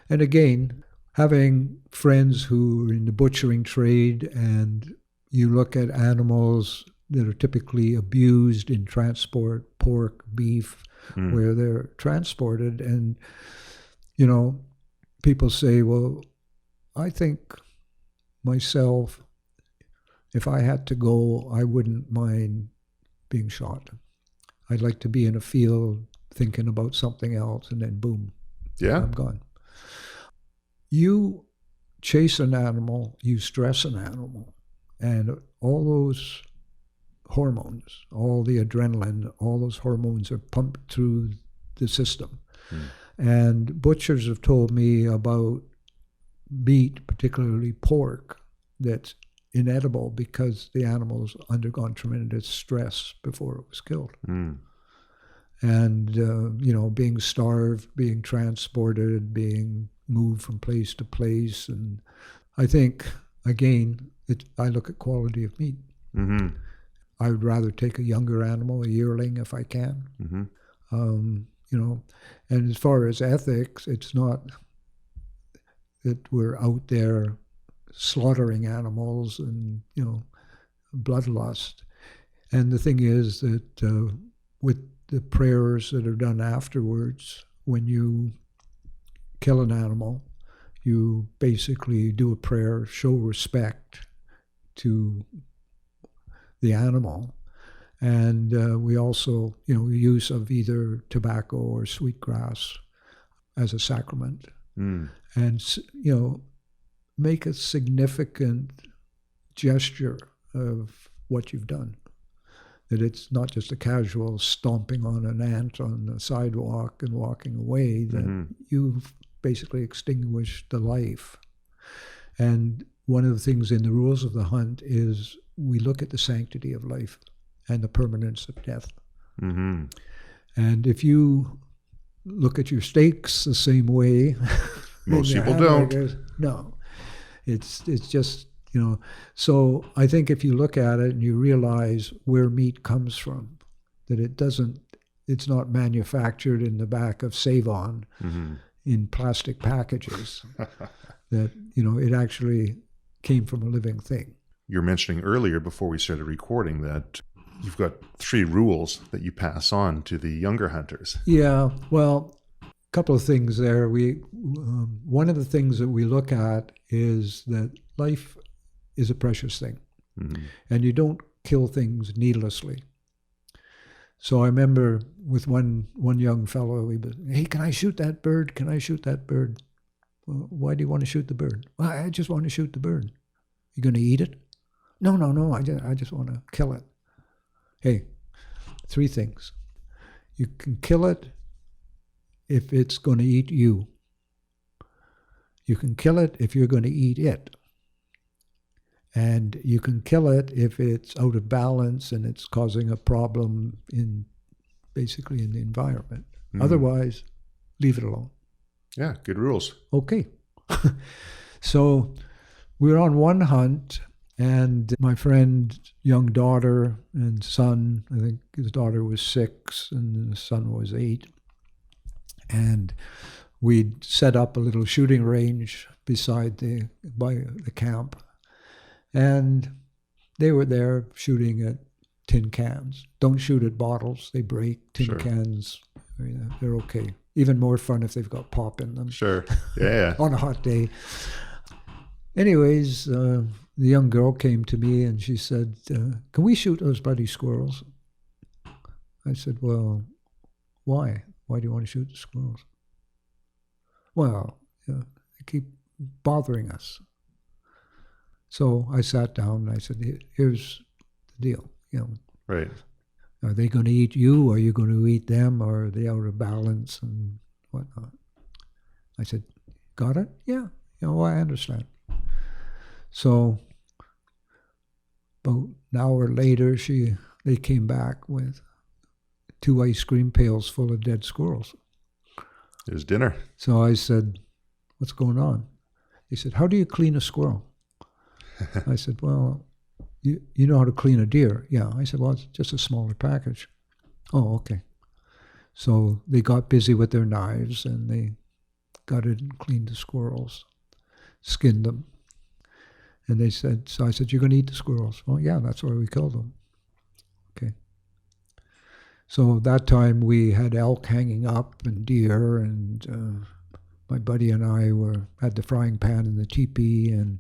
again, having friends who are in the butchering trade, and you look at animals that are typically abused in transport, pork, beef, where they're transported. And, people say, well, I think myself, if I had to go, I wouldn't mind being shot. I'd like to be in a field thinking about something else, and then boom, I'm gone. You chase an animal, you stress an animal, and all those hormones, all the adrenaline, all those hormones are pumped through the system. And butchers have told me about meat, particularly pork, that's inedible because the animal's undergone tremendous stress before it was killed. And, being starved, being transported, being moved from place to place. And I think, again, I look at quality of meat. Mm-hmm. I would rather take a younger animal, a yearling, if I can. Mm-hmm. And as far as ethics, it's not that we're out there slaughtering animals and, bloodlust. And the thing is that with the prayers that are done afterwards, when you kill an animal, you basically do a prayer, show respect to the animal. And we also, use of either tobacco or sweetgrass as a sacrament. And, make a significant gesture of what you've done. That it's not just a casual stomping on an ant on the sidewalk and walking away, that you've basically extinguished the life. And one of the things in the rules of the hunt is we look at the sanctity of life and the permanence of death. Mm-hmm. And if you look at your steaks the same way, most people don't. No, it's just, so I think if you look at it and you realize where meat comes from, that it's not manufactured in the back of Save-On in plastic packages, that, it actually came from a living thing. You were mentioning earlier before we started recording that you've got 3 rules that you pass on to the younger hunters. Yeah, well, a couple of things there. One of the things that we look at is that life is a precious thing, and you don't kill things needlessly. So I remember with one young fellow, hey, can I shoot that bird? Can I shoot that bird? Well, why do you want to shoot the bird? Well, I just want to shoot the bird. You going to eat it? No, I just want to kill it. Hey, 3 things. You can kill it if it's going to eat you. You can kill it if you're going to eat it. And you can kill it if it's out of balance and it's causing a problem basically in the environment. Otherwise, leave it alone. Yeah, good rules. Okay. So we were on one hunt, and my friend's young daughter and son, I think his daughter was 6 and his son was 8. And we'd set up a little shooting range by the camp. And they were there shooting at tin cans. Don't shoot at bottles. They break. Tin cans, they're okay. Even more fun if they've got pop in them. Sure. Yeah. On a hot day. Anyways, the young girl came to me and she said, can we shoot those bloody squirrels? I said, well, why? Why do you want to shoot the squirrels? Well, they keep bothering us. So I sat down and I said, here's the deal. Right. Are they going to eat you? Or are you going to eat them? Or are they out of balance and whatnot? I said, got it? Yeah. I understand. So about an hour later, they came back with 2 ice cream pails full of dead squirrels. It was dinner. So I said, what's going on? He said, how do you clean a squirrel? I said, well, you know how to clean a deer? Yeah. I said, well, it's just a smaller package. Oh, okay. So they got busy with their knives and they gutted and cleaned the squirrels, skinned them. And I said, you're going to eat the squirrels? Oh, yeah, that's why we killed them. Okay. So that time we had elk hanging up and deer, and my buddy and I had the frying pan in the teepee and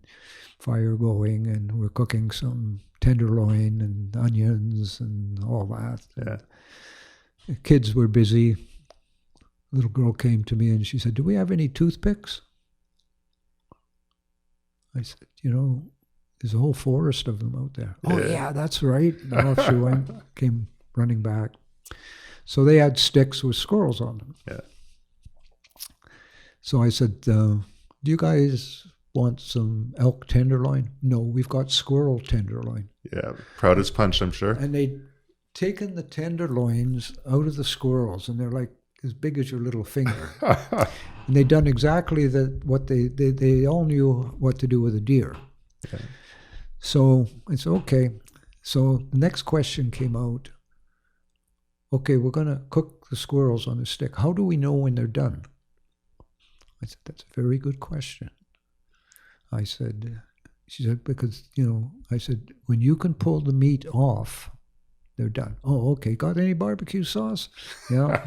fire going, and we're cooking some tenderloin and onions and all that. Yeah. The kids were busy. A little girl came to me and she said, do we have any toothpicks? I said, there's a whole forest of them out there. Oh, yeah, that's right. And off she went, came running back. So they had sticks with squirrels on them. Yeah. So I said, do you guys want some elk tenderloin? No, we've got squirrel tenderloin. Yeah, proud as punch, I'm sure. And they'd taken the tenderloins out of the squirrels, and they're like as big as your little finger. And they'd done exactly what they all knew what to do with a deer. Okay. So it's okay. So the next question came out. Okay, we're going to cook the squirrels on a stick. How do we know when they're done? I said, that's a very good question. She said, because, I said, when you can pull the meat off, they're done. Oh, okay. Got any barbecue sauce? Yeah.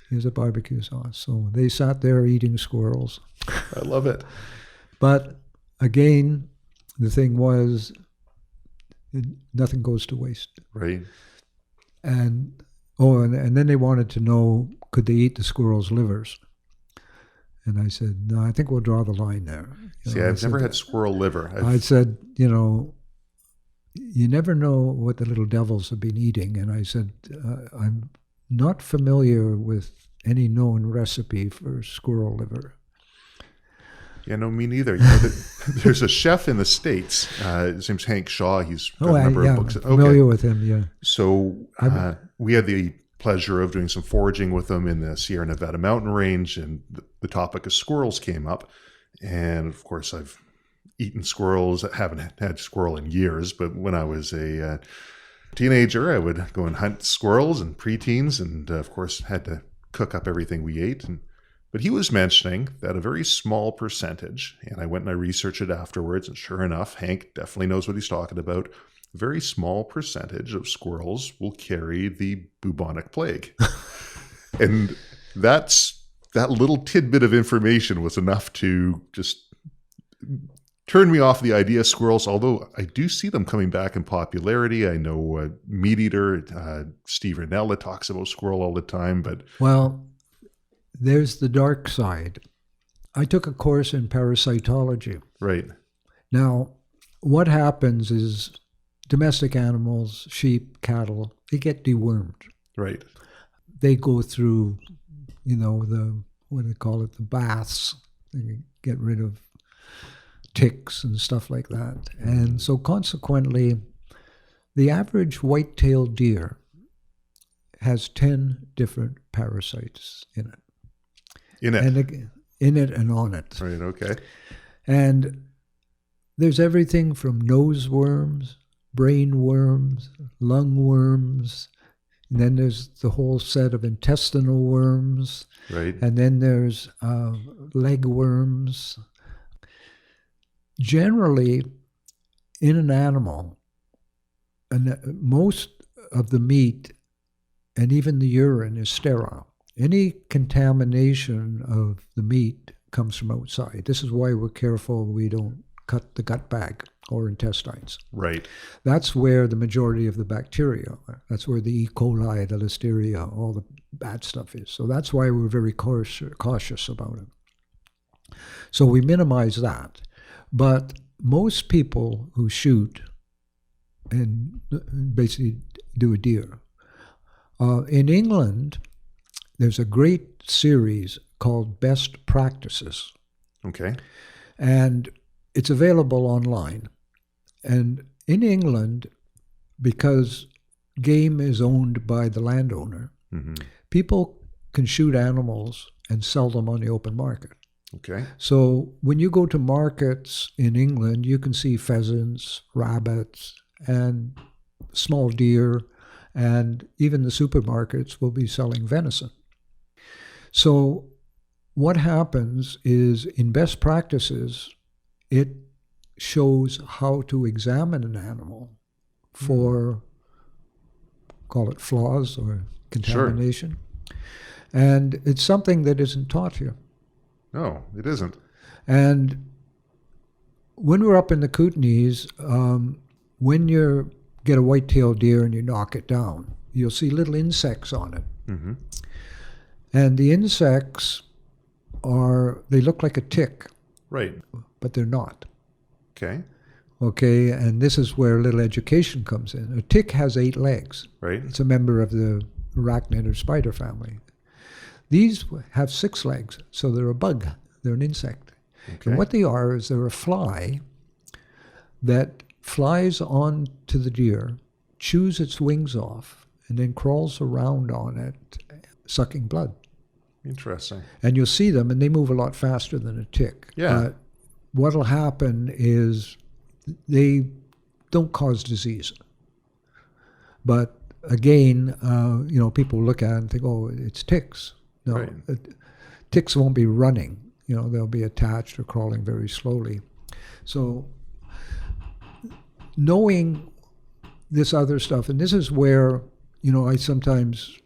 Here's a barbecue sauce. So they sat there eating squirrels. I love it. But again, the thing was, nothing goes to waste. Right. And then they wanted to know, could they eat the squirrels' livers? And I said, no, I think we'll draw the line there. I've never had squirrel liver. I said, you never know what the little devils have been eating. And I said, I'm not familiar with any known recipe for squirrel liver. Yeah, no, me neither. There's a chef in the States. His name's Hank Shaw. He's got a number of books. I'm familiar with him, yeah. So we had the pleasure of doing some foraging with him in the Sierra Nevada mountain range, and the topic of squirrels came up. And of course, I've eaten squirrels. I haven't had squirrel in years, but when I was a teenager, I would go and hunt squirrels and preteens, and of course had to cook up everything we ate. And But he was mentioning that a very small percentage, and I went and I researched it afterwards, and sure enough, Hank definitely knows what he's talking about. A very small percentage of squirrels will carry the bubonic plague. And that little tidbit of information was enough to just turn me off the idea of squirrels, although I do see them coming back in popularity. I know Meat Eater, Steve Ranella talks about squirrel all the time, but... Well, there's the dark side. I took a course in parasitology. Right. Now, what happens is domestic animals, sheep, cattle, they get dewormed. Right. They go through, what do they call it, the baths. They get rid of ticks and stuff like that. And so consequently, the average white-tailed deer has 10 different parasites in it. In it and on it. Right, okay. And there's everything from nose worms, brain worms, lung worms, and then there's the whole set of intestinal worms. Right. And then there's leg worms. Generally, in an animal, and most of the meat and even the urine is sterile. Any contamination of the meat comes from outside. This is why we're careful we don't cut the gut bag or intestines. Right. That's where the majority of the bacteria are. That's where the E. coli, the listeria, all the bad stuff is. So that's why we're very cautious about it. So we minimize that. But most people who shoot and basically do a deer, in England, there's a great series called Best Practices. Okay. And it's available online. And in England, because game is owned by the landowner, people can shoot animals and sell them on the open market. Okay. So when you go to markets in England, you can see pheasants, rabbits, and small deer, and even the supermarkets will be selling venison. So what happens is in best practices, it shows how to examine an animal for, call it flaws or contamination. Sure. And it's something that isn't taught here. No, it isn't. And when we're up in the Kootenays, when you get a white-tailed deer and you knock it down, you'll see little insects on it. Mm-hmm. And the insects they look like a tick. Right. But they're not. Okay. Okay, and this is where little education comes in. A tick has 8 legs. Right. It's a member of the arachnid or spider family. These have 6 legs, so they're a bug. They're an insect. Okay. And what they are is they're a fly that flies on to the deer, chews its wings off, and then crawls around on it, sucking blood. Interesting. And you'll see them, and they move a lot faster than a tick. Yeah. But what'll happen is they don't cause disease. But again, people look at it and think, oh, it's ticks. No, right. Ticks won't be running. They'll be attached or crawling very slowly. So knowing this other stuff, and this is where, I sometimes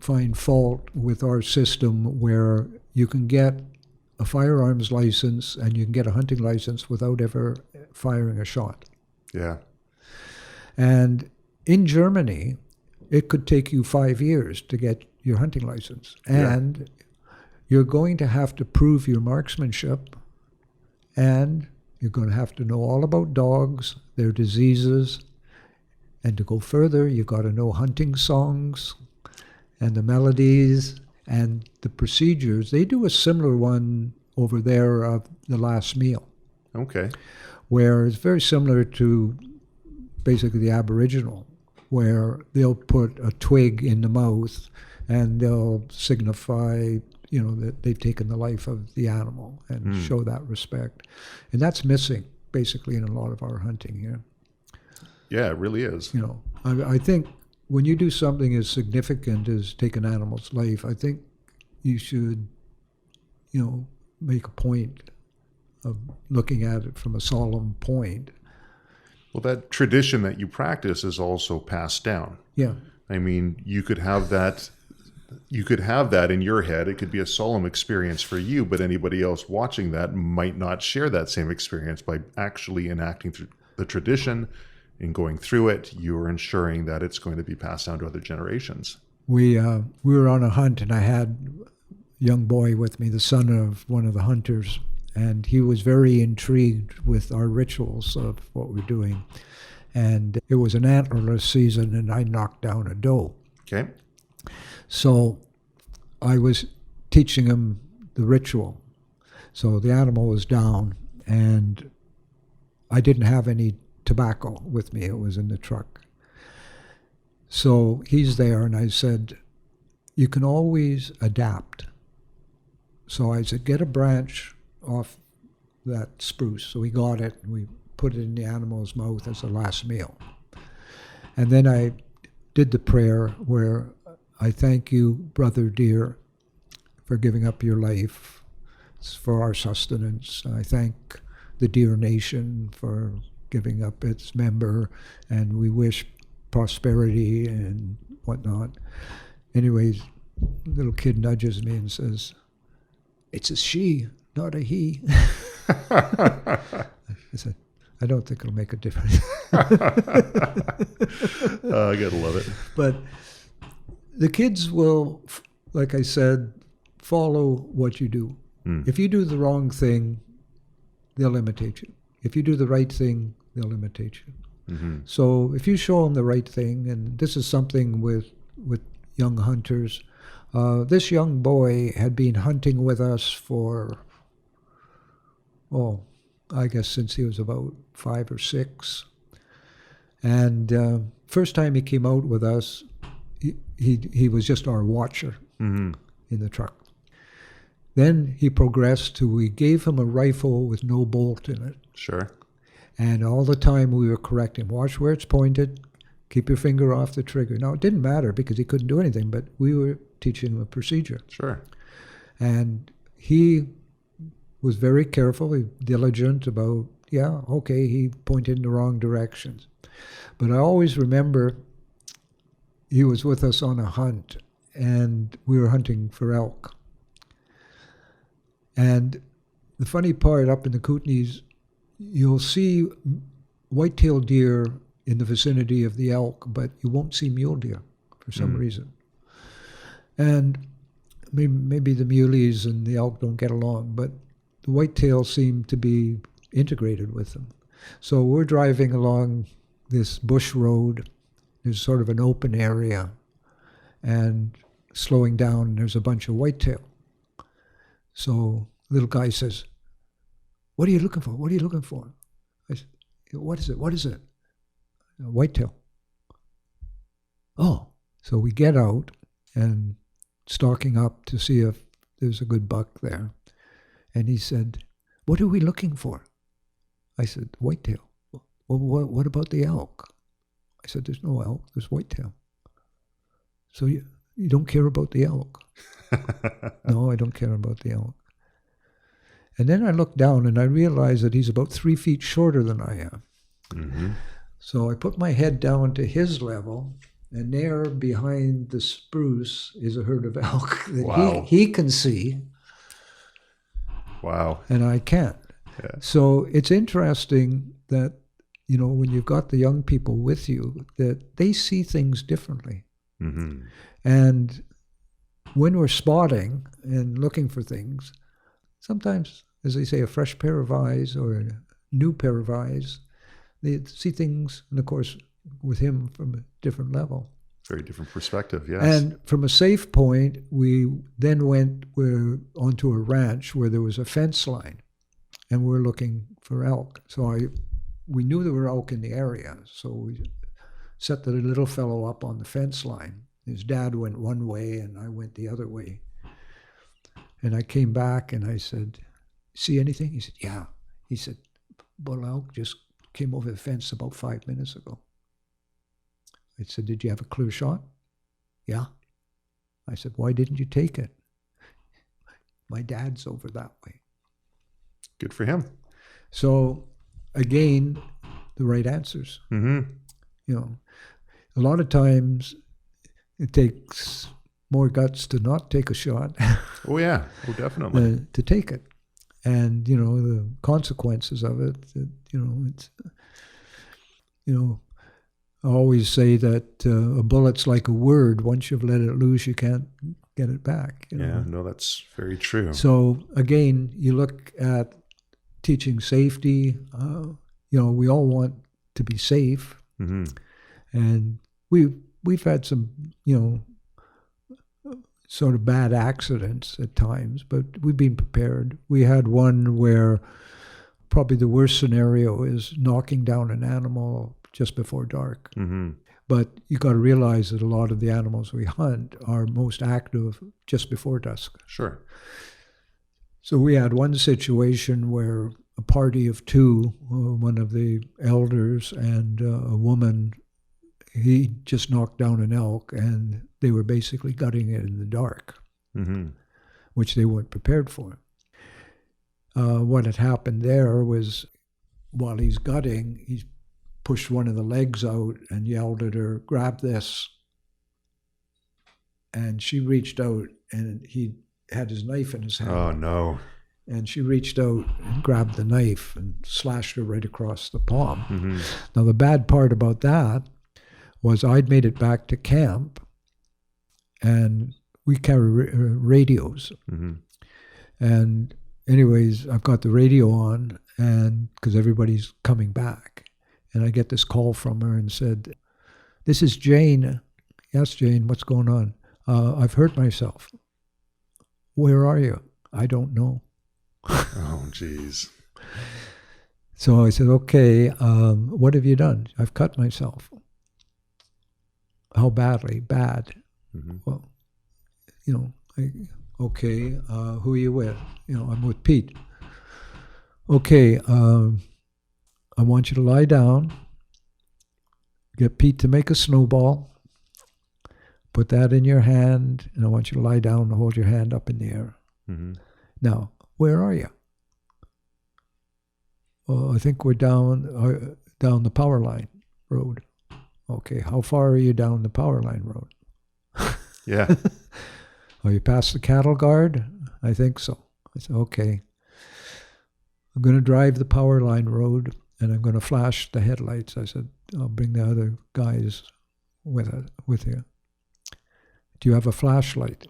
find fault with our system where you can get a firearms license and you can get a hunting license without ever firing a shot. Yeah. And in Germany, it could take you 5 years to get your hunting license. And you're going to have to prove your marksmanship, and you're going to have to know all about dogs, their diseases, and to go further, you've got to know hunting songs and the melodies and the procedures. They do a similar one over there of the last meal. Okay. Where it's very similar to basically the Aboriginal, where they'll put a twig in the mouth and they'll signify, that they've taken the life of the animal and show that respect. And that's missing basically in a lot of our hunting here. Yeah, it really is. I think when you do something as significant as take an animal's life, I think you should make a point of looking at it from a solemn point. Well, that tradition that you practice is also passed down. Yeah. I mean, you could have that in your head. It could be a solemn experience for you, but anybody else watching that might not share that same experience. By actually enacting the tradition and going through it, you're ensuring that it's going to be passed down to other generations. We were on a hunt, and I had a young boy with me, the son of one of the hunters, and he was very intrigued with our rituals of what we're doing. And it was an antlerless season, and I knocked down a doe. Okay. So I was teaching him the ritual. So the animal was down, and I didn't have any tobacco with me. It was in the truck. So he's there, and I said, you can always adapt. So I said, get a branch off that spruce. So we got it, and we put it in the animal's mouth as the last meal. And then I did the prayer where I thank you, brother dear, for giving up your life. It's for our sustenance. I thank the deer nation for giving up its member, and we wish prosperity and whatnot. Anyways, little kid nudges me and says, it's a she, not a he. I said, I don't think it'll make a difference. I gotta love it. But the kids will, like I said, follow what you do. If you do the wrong thing, they'll imitate you. If you do the right thing, they'll imitate you. Mm-hmm. So if you show them the right thing, and this is something with young hunters, this young boy had been hunting with us for, I guess since he was about 5 or 6. And first time he came out with us, he was just our watcher in the truck. Then he progressed to, we gave him a rifle with no bolt in it. Sure. And all the time we were correcting, watch where it's pointed, keep your finger off the trigger. Now, it didn't matter because he couldn't do anything, but we were teaching him a procedure. Sure. And he was very careful, diligent about, he pointed in the wrong directions. But I always remember he was with us on a hunt, and we were hunting for elk. And the funny part, up in the Kootenays, you'll see white-tailed deer in the vicinity of the elk, but you won't see mule deer for some reason. And maybe the muleys and the elk don't get along, but the whitetails seem to be integrated with them. So we're driving along this bush road. There's sort of an open area, and slowing down, and there's a bunch of whitetail. So little guy says, what are you looking for? What are you looking for? I said, what is it? What is it? A whitetail. Oh, so we get out and stalking up to see if there's a good buck there. And he said, what are we looking for? I said, whitetail. Well, what about the elk? I said, there's no elk, there's whitetail. So you don't care about the elk? No, I don't care about the elk. And then I looked down and I realized that he's about 3 feet shorter than I am. Mm-hmm. So I put my head down to his level, and there behind the spruce is a herd of elk that he can see. Wow. And I can't. Yeah. So it's interesting that, when you've got the young people with you, that they see things differently. Mm-hmm. And when we're spotting and looking for things, sometimes, as they say, a fresh pair of eyes or a new pair of eyes, they see things, and of course, with him from a different level. Very different perspective, yes. And from a safe point, we then went onto a ranch where there was a fence line, and we're looking for elk. So we knew there were elk in the area, so we set the little fellow up on the fence line. His dad went one way, and I went the other way. And I came back, and I said, see anything? He said, yeah. He said, bull elk just came over the fence about 5 minutes ago. I said, did you have a clear shot? Yeah. I said, why didn't you take it? My dad's over that way. Good for him. So, again, the right answers. Mm-hmm. You know, a lot of times it takes more guts to not take a shot Oh, yeah. Oh, definitely. than to take it. And, you know, the consequences of it, you know, it's, you know, I always say that a bullet's like a word. Once you've let it loose, you can't get it back. You know? Yeah, no, that's very true. So, again, you look at teaching safety. You know, we all want to be safe. Mm-hmm. And we've had some, you know, sort of bad accidents at times, but we've been prepared. We had one where probably the worst scenario is knocking down an animal just before dark. Mm-hmm. But you got to realize that a lot of the animals we hunt are most active just before dusk. Sure. So we had one situation where a party of two, one of the elders and a woman, he just knocked down an elk, and they were basically gutting it in the dark, Mm-hmm. which they weren't prepared for. What had happened there was, while he's gutting, he pushed one of the legs out and yelled at her, "Grab this." And she reached out, and he had his knife in his hand. Oh, no. And she reached out and grabbed the knife and slashed her right across the palm. Mm-hmm. Now, the bad part about that was I'd made it back to camp, and we carry radios. Mm-hmm. And anyways, I've got the radio on, and because everybody's coming back. And I get this call from her and said, "This is Jane." "Yes, Jane, what's going on?" "I've hurt myself." "Where are you?" "I don't know." Oh, geez. So I said, "Okay, what have you done?" "I've cut myself." "How badly?" "Bad." Mm-hmm. "Well, you know, okay, who are you with?" "You know, I'm with Pete." "Okay, I want you to lie down, get Pete to make a snowball, put that in your hand, and I want you to lie down and hold your hand up in the air." Mm-hmm. "Now, where are you?" "Well, I think we're down the power line road." "Okay, how far are you down the power line road?" Yeah. "Are you past the cattle guard?" "I think so." I said, "Okay. I'm going to drive the power line road, and I'm going to flash the headlights." I said, "I'll bring the other guys with you." "Do you have a flashlight?"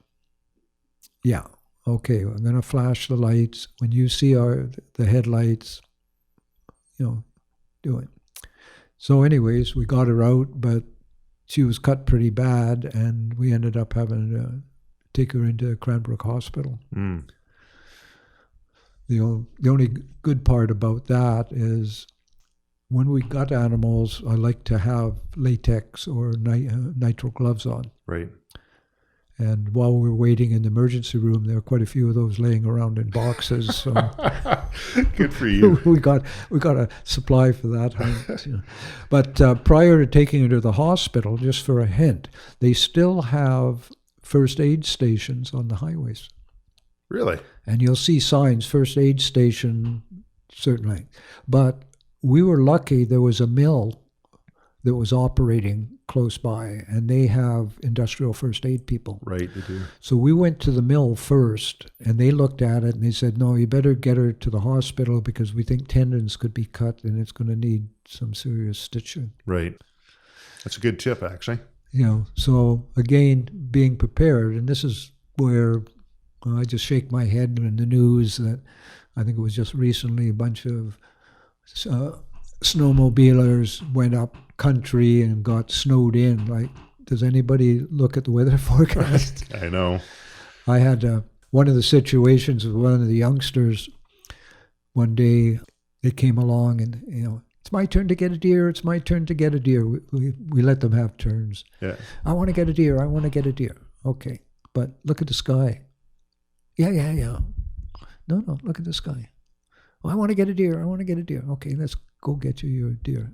"Yeah." "Okay, I'm going to flash the lights. When you see the headlights, you know, do it." So anyways, we got her out, but she was cut pretty bad, and we ended up having to take her into Cranbrook Hospital. Mm. The only good part about that is when we gut animals, I like to have latex or nitrile gloves on. Right. And while we were waiting in the emergency room, there were quite a few of those laying around in boxes. So Good for you. we got a supply for that hunt. You know. But prior to taking her to the hospital, just for a hint, they still have first aid stations on the highways. Really? And you'll see signs, first aid station, certainly. But we were lucky there was a mill that was operating close by, and they have industrial first aid people. Right, they do. So we went to the mill first, and they looked at it, and they said, "No, you better get her to the hospital because we think tendons could be cut, and it's going to need some serious stitching." Right. That's a good tip, actually. You know, so again, being prepared, and this is where I just shake my head in the news that I think it was just recently a bunch of snowmobilers went up country and got snowed in. Like, does anybody look at the weather forecast? I know. I had one of the situations with one of the youngsters. One day they came along and, you know, "It's my turn to get a deer. It's my turn to get a deer." We let them have turns. Yeah. "I want to get a deer. I want to get a deer." "Okay, but look at the sky." Yeah. No, look at the sky. "Well, I want to get a deer. I want to get a deer." "Okay, let's go get you your deer."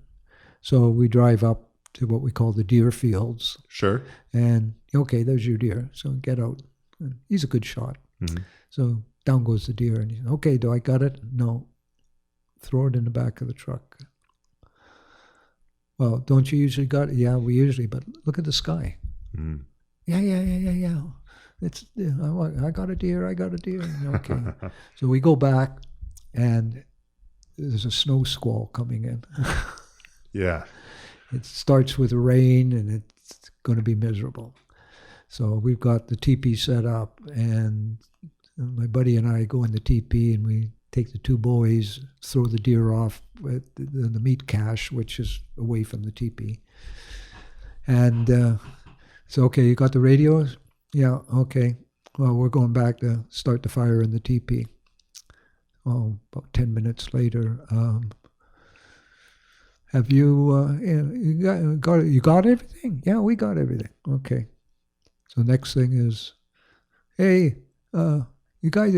So we drive up to what we call the deer fields. Sure. And, okay, there's your deer. So get out. And he's a good shot. Mm-hmm. So down goes the deer. And he said, okay, do I got it? No. Throw it in the back of the truck. Well, don't you usually got it? Yeah, we usually, but look at the sky. Mm. Yeah. It's, I got a deer. Okay. So we go back, and there's a snow squall coming in. Yeah. It starts with rain, and it's going to be miserable. So we've got the teepee set up, and my buddy and I go in the teepee, and we take the two boys, throw the deer off at the meat cache, which is away from the teepee. And so, okay, you got the radios? Yeah, okay. Well, we're going back to start the fire in the teepee. Oh, about 10 minutes later. Have you got everything? Yeah, we got everything. Okay. So next thing is, hey, you guys,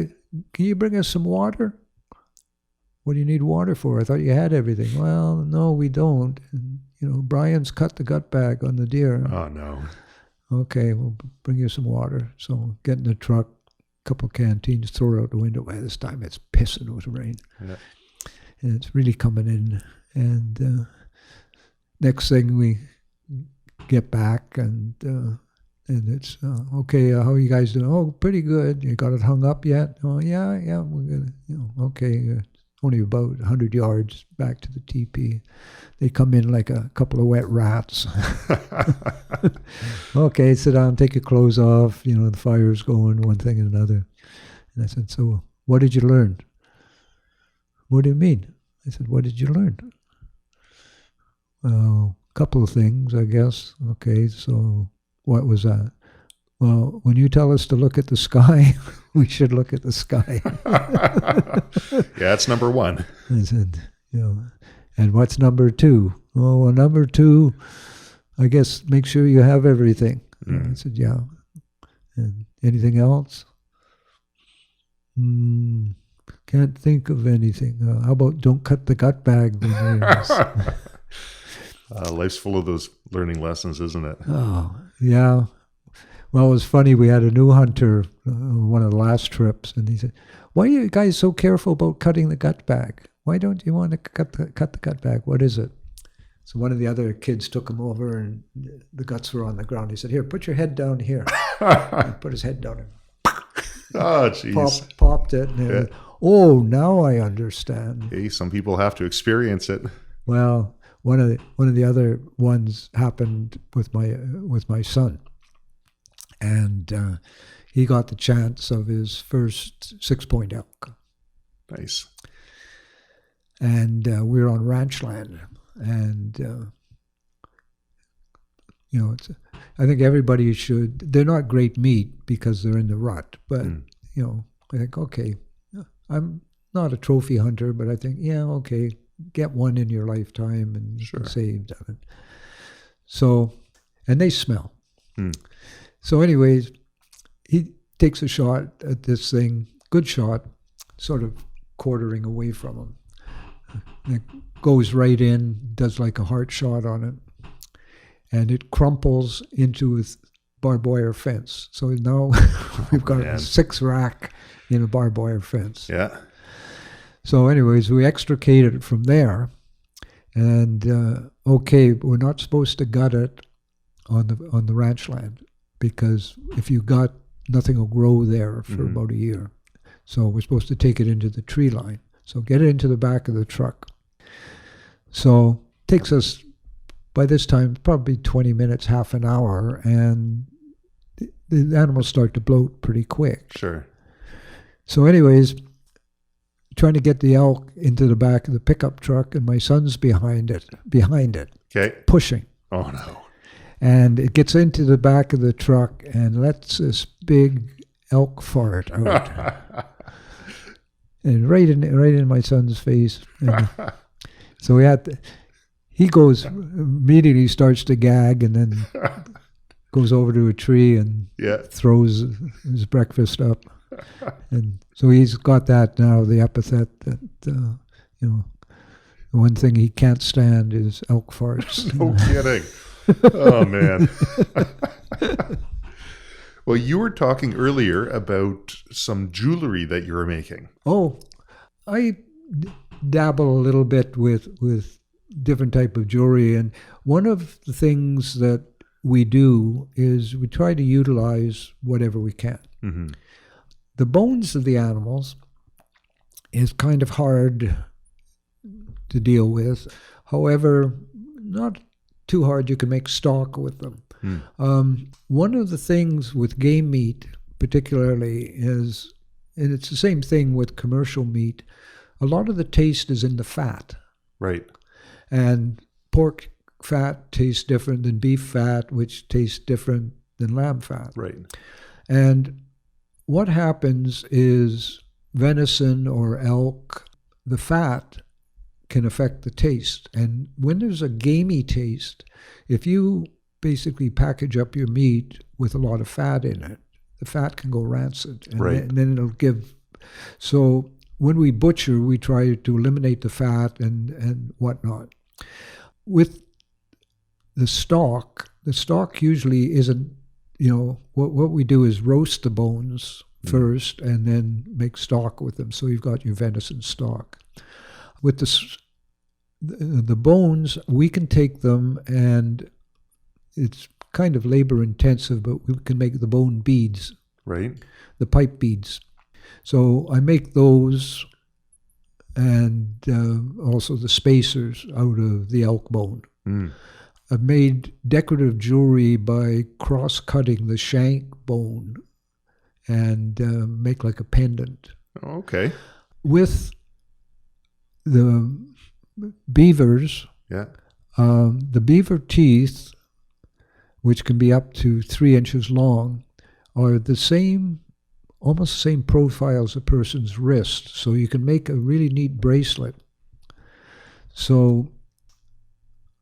can you bring us some water? What do you need water for? I thought you had everything. Well, no, we don't. And, Brian's cut the gut bag on the deer. Oh, no. Okay, we'll bring you some water. So get in the truck, couple of canteens, throw it out the window. Well, this time it's pissing with rain. Yeah. And it's really coming in. And next thing we get back, and it's, okay, how are you guys doing? Oh, pretty good. You got it hung up yet? Oh, yeah, we're going to, okay, only about 100 yards back to the teepee. They come in like a couple of wet rats. Okay, sit down, take your clothes off. The fire's going, one thing and another. And I said, so what did you learn? What do you mean? I said, what did you learn? Well, a couple of things, I guess. Okay, so what was that? Well, when you tell us to look at the sky, we should look at the sky. Yeah, that's number one. I said, and what's number two? Oh, well, number two, I guess make sure you have everything. I said, yeah. And anything else? Can't think of anything. How about don't cut the gut bag? Life's full of those learning lessons, isn't it? Oh, yeah. Well, it was funny. We had a new hunter, one of the last trips, and he said, why are you guys so careful about cutting the gut bag? Why don't you want to cut the gut bag? What is it? So one of the other kids took him over, and the guts were on the ground. He said, here, put your head down here. He put his head down and oh, jeez. Popped it. And oh, now I understand. Hey, some people have to experience it. Well, one of the other ones happened with my son. And he got the chance of his first 6-point elk. Nice. And we were on ranch land. And, I think everybody should, they're not great meat because they're in the rut. But, I think, okay, I'm not a trophy hunter, but I think, okay, get one in your lifetime and you can save that. So, and they smell. So anyways, he takes a shot at this thing, good shot, sort of quartering away from him. It goes right in, does like a heart shot on it, and it crumples into a barbed wire fence. So now we've got a 6-rack in a barbed wire fence. Yeah. So anyways, we extricated it from there, and okay, we're not supposed to gut it on the ranch land, because if you gut, nothing will grow there for about a year. So we're supposed to take it into the tree line. So get it into the back of the truck. So it takes us, by this time, probably 20 minutes, half an hour, and the animals start to bloat pretty quick. Sure. So anyways, trying to get the elk into the back of the pickup truck, and my son's behind it, okay, pushing. Oh, no. And it gets into the back of the truck and lets this big elk fart out. And right in my son's face. And so he goes, immediately starts to gag, and then goes over to a tree and throws his breakfast up. And so he's got that now, the epithet that, the one thing he can't stand is elk farts. No kidding. Oh, man. Well, you were talking earlier about some jewelry that you were making. Oh, I dabble a little bit with different type of jewelry, and one of the things that we do is we try to utilize whatever we can. Mm-hmm. The bones of the animals is kind of hard to deal with. However, not too hard. You can make stock with them. One of the things with game meat particularly is, and it's the same thing with commercial meat, a lot of the taste is in the fat. Right. And pork fat tastes different than beef fat, which tastes different than lamb fat. Right. And what happens is venison or elk, the fat can affect the taste. And when there's a gamey taste, if you basically package up your meat with a lot of fat in it, the fat can go rancid. And, right. then it'll give. So when we butcher, we try to eliminate the fat and whatnot. With the stock usually isn't, what we do is roast the bones first and then make stock with them. So you've got your venison stock. With the bones, we can take them, and it's kind of labor intensive, but we can make the bone beads. Right. The pipe beads. So I make those, and also the spacers out of the elk bone. I've made decorative jewelry by cross-cutting the shank bone and make like a pendant. Okay. With the beavers, the beaver teeth, which can be up to 3 inches long, are the same, almost the same profile as a person's wrist. So you can make a really neat bracelet. So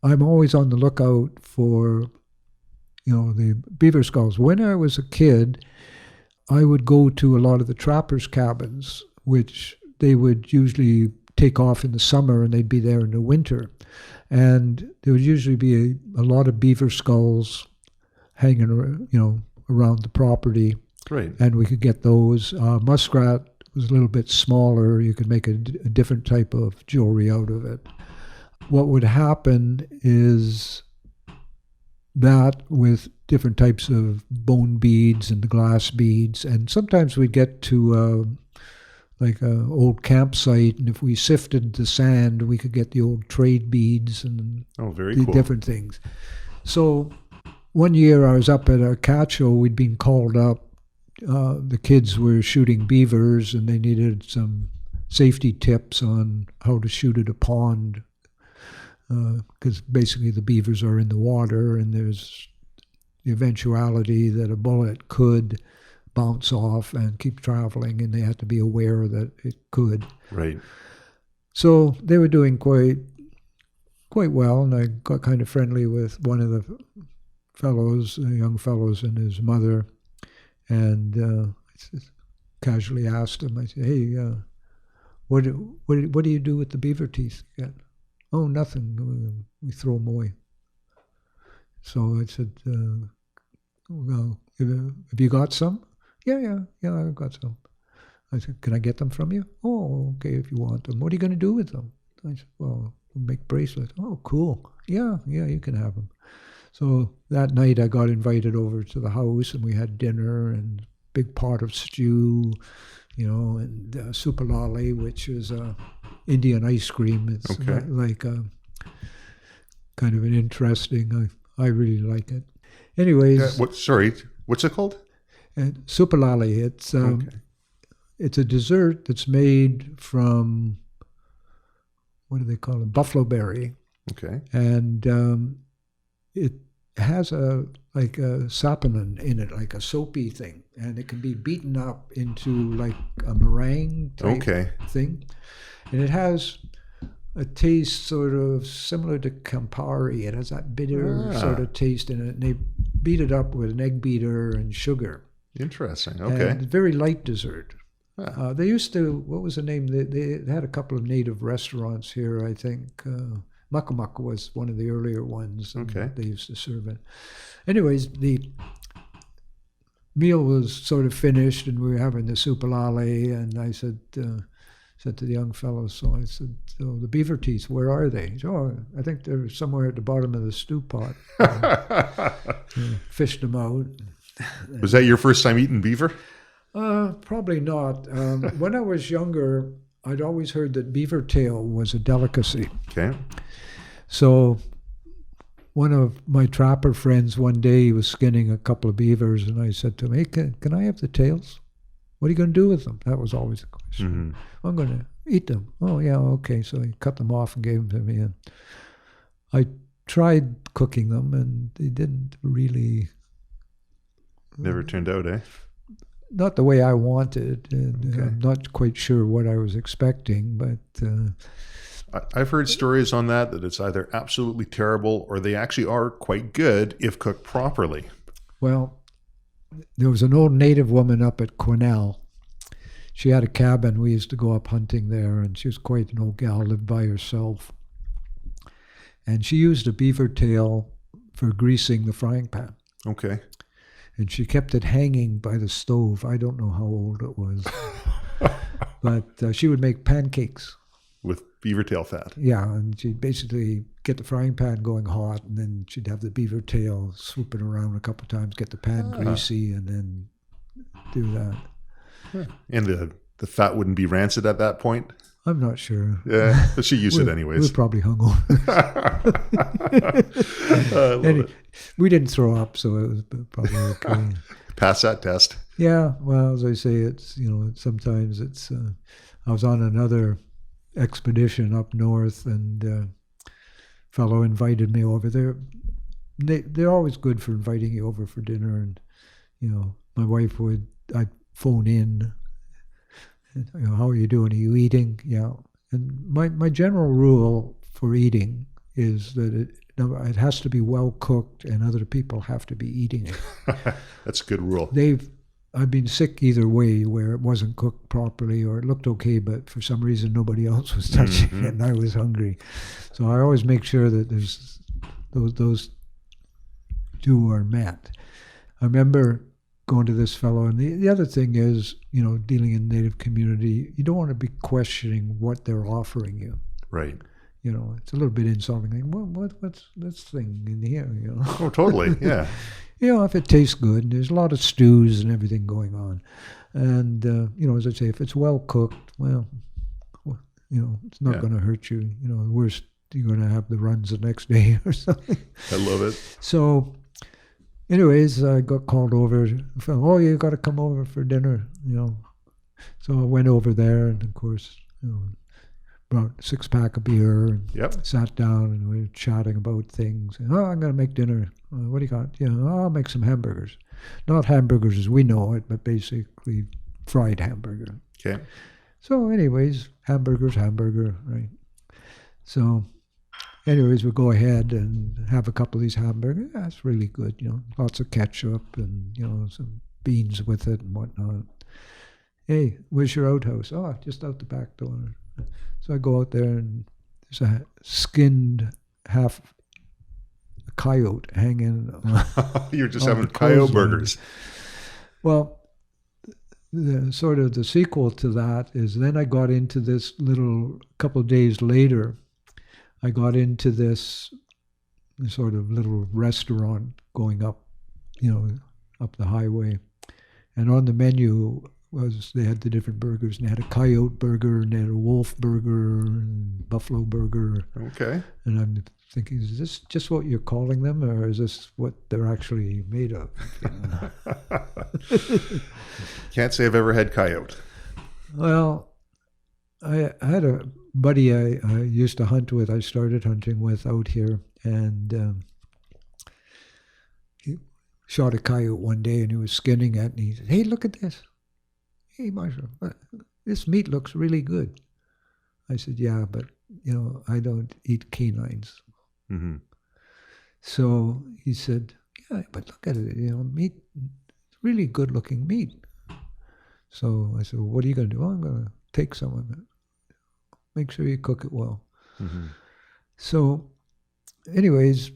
I'm always on the lookout for, the beaver skulls. When I was a kid, I would go to a lot of the trappers' cabins, which they would usually take off in the summer and they'd be there in the winter. And there would usually be a lot of beaver skulls hanging, around the property. Right. And we could get those. Muskrat was a little bit smaller. You could make a different type of jewelry out of it. What would happen is that with different types of bone beads and the glass beads, and sometimes we'd get to like an old campsite, and if we sifted the sand, we could get the old trade beads and very the cool. different things. So one year I was up at a cat show. We'd been called up. The kids were shooting beavers, and they needed some safety tips on how to shoot at a pond, because basically the beavers are in the water, and there's the eventuality that a bullet could bounce off and keep traveling, and they had to be aware that it could. Right. So they were doing quite well, and I got kind of friendly with one of the fellows, young fellows, and his mother, and I just casually asked him. I said, "Hey, what do you do with the beaver teeth again?" "Oh, nothing. We throw them away." So I said, "Well, have you got some?" Yeah, I've got some. I said, "Can I get them from you?" "Oh, okay, if you want them." "What are you going to do with them?" I said, "Well, we'll make bracelets." "Oh, cool. Yeah, you can have them." So that night I got invited over to the house, and we had dinner and big pot of stew, and supalali, which is Indian ice cream. It's like kind of an interesting, I really like it. Anyways. What's it called? Supalali. It's a dessert that's made from, what do they call it? Buffalo berry. Okay. And it has a saponin in it, like a soapy thing, and it can be beaten up into like a meringue type thing. And it has a taste sort of similar to Campari. It has that bitter sort of taste in it, and they beat it up with an egg beater and sugar. Interesting. Okay. And very light dessert. They used to, what was the name? They had a couple of native restaurants here, I think. Muckamuck was one of the earlier ones. Okay. They used to serve it. Anyways, the meal was sort of finished, and we were having the supalale, and I said to the young fellow, so I said, "Oh, the beaver teeth, where are they?" He said, "Oh, I think they're somewhere at the bottom of the stew pot." Fished them out. Was that your first time eating beaver? Probably not. When I was younger, I'd always heard that beaver tail was a delicacy. Okay. So one of my trapper friends one day, he was skinning a couple of beavers, and I said to him, "Hey, can I have the tails? What are you going to do with them?" That was always the question. Mm-hmm. "I'm going to eat them." "Oh, yeah, okay." So he cut them off and gave them to me. And I tried cooking them, and they didn't really... Never turned out, eh? Not the way I wanted. And Okay. I'm not quite sure what I was expecting, but... I've heard stories on that it's either absolutely terrible or they actually are quite good if cooked properly. Well, there was an old native woman up at Quesnel. She had a cabin. We used to go up hunting there, and she was quite an old gal, lived by herself. And she used a beaver tail for greasing the frying pan. Okay. And she kept it hanging by the stove. I don't know how old it was. But she would make pancakes. With beaver tail fat. Yeah, and she'd basically get the frying pan going hot, and then she'd have the beaver tail swooping around a couple of times, get the pan greasy, and then do that. And the fat wouldn't be rancid at that point? I'm not sure. Yeah, but she used it anyways. We're probably hungover. We didn't throw up, so it was probably okay. Pass that test. Yeah, well, as I say, it's, sometimes it's... I was on another expedition up north, and a fellow invited me over there. They're always good for inviting you over for dinner, and my wife I'd phone in, "How are you doing? Are you eating?" Yeah. And my general rule for eating is that it has to be well cooked, and other people have to be eating it. That's a good rule. I've been sick either way, where it wasn't cooked properly or it looked okay, but for some reason nobody else was touching it, and I was hungry. So I always make sure that there's those two are met. I remember going to this fellow, and the other thing is, dealing in Native community, you don't want to be questioning what they're offering you. Right. It's a little bit insulting. Like, what's this thing in here? Oh, totally. Yeah. If it tastes good, there's a lot of stews and everything going on. And, as I say, if it's well cooked, well, it's not going to hurt you. The worst, you're going to have the runs the next day or something. I love it. So, anyways, I got called over. "Oh, you got to come over for dinner, So I went over there, and of course, brought a 6-pack of beer, and sat down, and we were chatting about things. And, "I'm going to make dinner. What do you got?" "I'll make some hamburgers." Not hamburgers as we know it, but basically fried hamburger. Okay. So anyways, hamburger, right? So anyways, we go ahead and have a couple of these hamburgers. That's really good, lots of ketchup and, some beans with it and whatnot. "Hey, where's your outhouse?" "Oh, just out the back door." So I go out there, and there's a skinned half coyote hanging. You're just having coyote burgers. Well, the sequel to that is then I got into this couple of days later, I got into this sort of little restaurant going up, up the highway. And on the menu they had the different burgers, and they had a coyote burger, and they had a wolf burger, and buffalo burger. Okay. And I'm thinking, is this just what you're calling them, or is this what they're actually made of? Can't say I've ever had coyote. Well, I had a buddy I used to hunt with, I started hunting with out here, and he shot a coyote one day, and he was skinning it, and he said, "Hey, look at this. Hey, Marshall, this meat looks really good." I said, "Yeah, but, I don't eat canines." Mm-hmm. So he said, "Yeah, but look at it, meat, really good looking meat." So I said, "Well, what are you going to do?" "Oh, I'm going to take some of it. Make sure you cook it well." Mm-hmm. So anyways,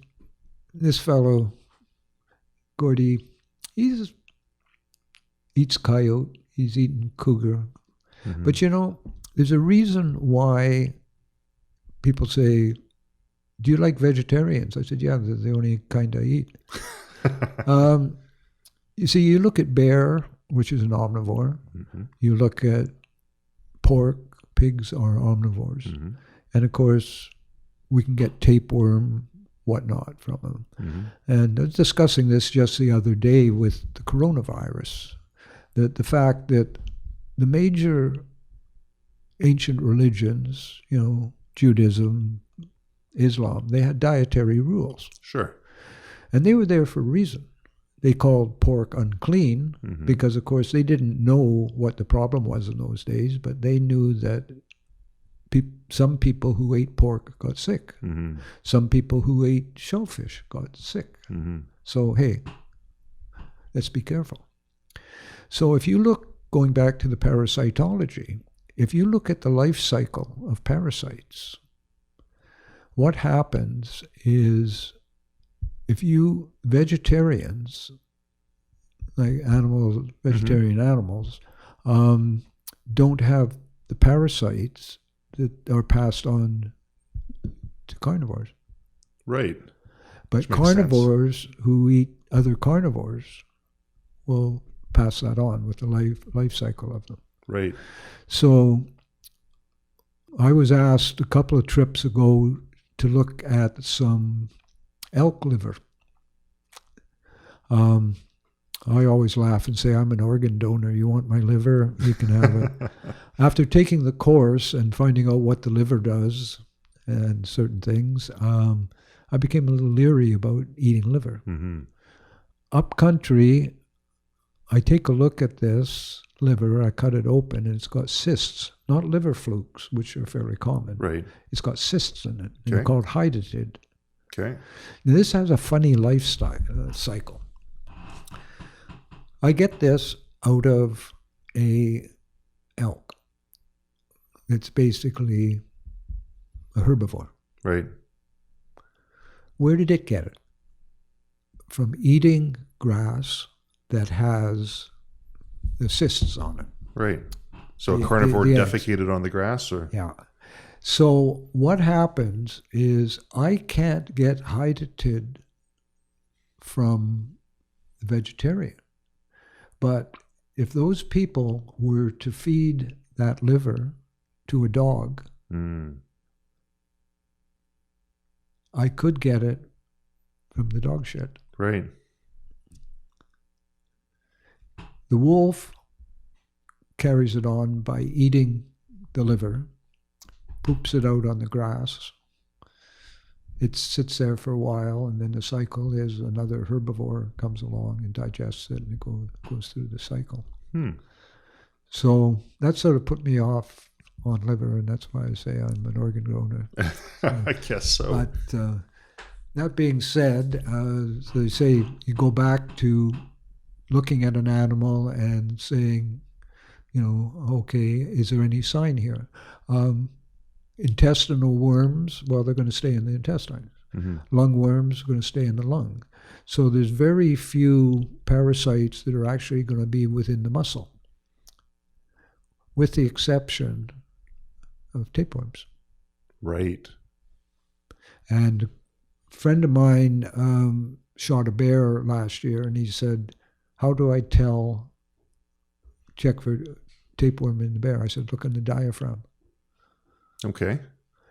this fellow, Gordy, he's eats coyote, he's eaten cougar. Mm-hmm. But there's a reason why people say, do you like vegetarians? I said, yeah, they're the only kind I eat. You see, you look at bear, which is an omnivore. Mm-hmm. You look at pork, pigs are omnivores. Mm-hmm. And of course, we can get tapeworm, whatnot from them. Mm-hmm. And I was discussing this just the other day with the coronavirus, that the fact that the major ancient religions, Judaism, Islam, they had dietary rules. Sure. And they were there for a reason. They called pork unclean Mm-hmm. because, of course, they didn't know what the problem was in those days, but they knew that some people who ate pork got sick. Mm-hmm. Some people who ate shellfish got sick. Mm-hmm. So, hey, let's be careful. So if you look, going back to the parasitology, if you look at the life cycle of parasites, what happens is if you vegetarians, like animals, vegetarian animals, don't have the parasites that are passed on to carnivores. Right. But makes carnivores who eat other carnivores will pass that on with the life cycle of them. Right. So I was asked a couple of trips ago to look at some elk liver. I always laugh and say, I'm an organ donor. You want my liver? You can have it. After taking the course and finding out what the liver does and certain things, I became a little leery about eating liver. Mm-hmm. Up country, I take a look at this liver, I cut it open, and it's got cysts, not liver flukes, which are fairly common. Right. It's got cysts in it. And Okay. they're called hydatid. Okay. Now, this has a funny lifestyle cycle. I get this out of a elk. It's basically a herbivore. Right. Where did it get it? From eating grass that has the cysts on it. Right. So The- a carnivore the eggs. defecated on the grass, or Yeah. So what happens is I can't get hydatid from the vegetarian. But if those people were to feed that liver to a dog, I could get it from the dog shit. right. The wolf carries it on by eating the liver, poops it out on the grass. It sits there for a while, and then the cycle is another herbivore comes along and digests it, and it goes through the cycle. So that sort of put me off on liver, and that's why I say I'm an organ donor. I guess so. But that being said, they say you go back to looking at an animal and saying, okay, is there any sign here? Intestinal worms, well, they're going to stay in the intestines. Mm-hmm. Lung worms are going to stay in the lung. So there's very few parasites that are actually going to be within the muscle, with the exception of tapeworms. Right. And a friend of mine shot a bear last year, and he said, how do I check for tapeworm in the bear? I said, look in the diaphragm. Okay.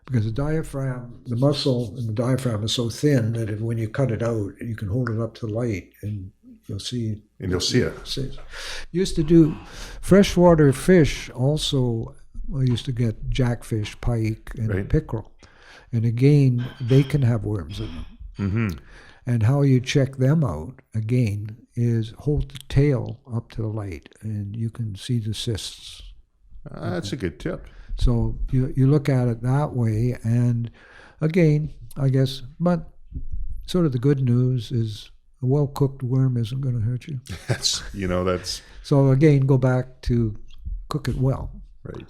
Because the diaphragm, the muscle in the diaphragm is so thin that when you cut it out, you can hold it up to the light and you'll see. And you'll see it. Used to do freshwater fish also. I used to get jackfish, pike, and Right. pickerel. And again, they can have worms in them. Mm-hmm. And how you check them out, again, is hold the tail up to the light and you can see the cysts. That's a good tip. So you look at it that way, and again, I guess, but sort of the good news is a well-cooked worm isn't going to hurt you. That's. So again, go back to cook it well. Right.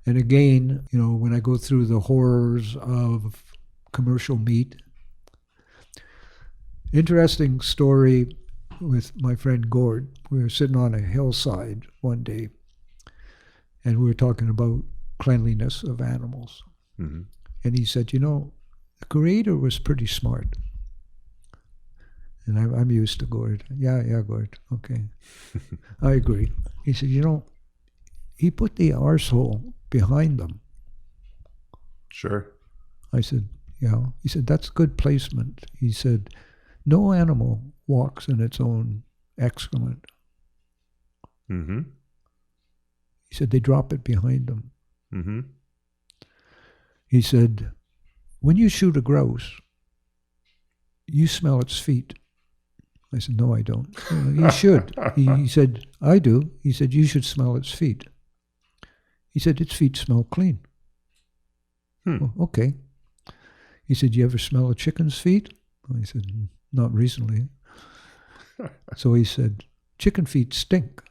And again, when I go through the horrors of commercial meat, interesting story. with my friend Gord. We were sitting on a hillside one day, and we were talking about cleanliness of animals. Mm-hmm. And he said, the Creator was pretty smart. And I'm used to Gord. Yeah, Gord. Okay. I agree. He said, he put the arsehole behind them. Sure. I said, yeah. He said, that's good placement. He said, no animal walks in its own excrement. Mm-hmm. He said, they drop it behind them. Mm-hmm. He said, when you shoot a grouse, you smell its feet. I said, no, I don't. You should. He said, I do. He said, you should smell its feet. He said, its feet smell clean. Well, okay. He said, you ever smell a chicken's feet? I said, not recently. So he said, chicken feet stink.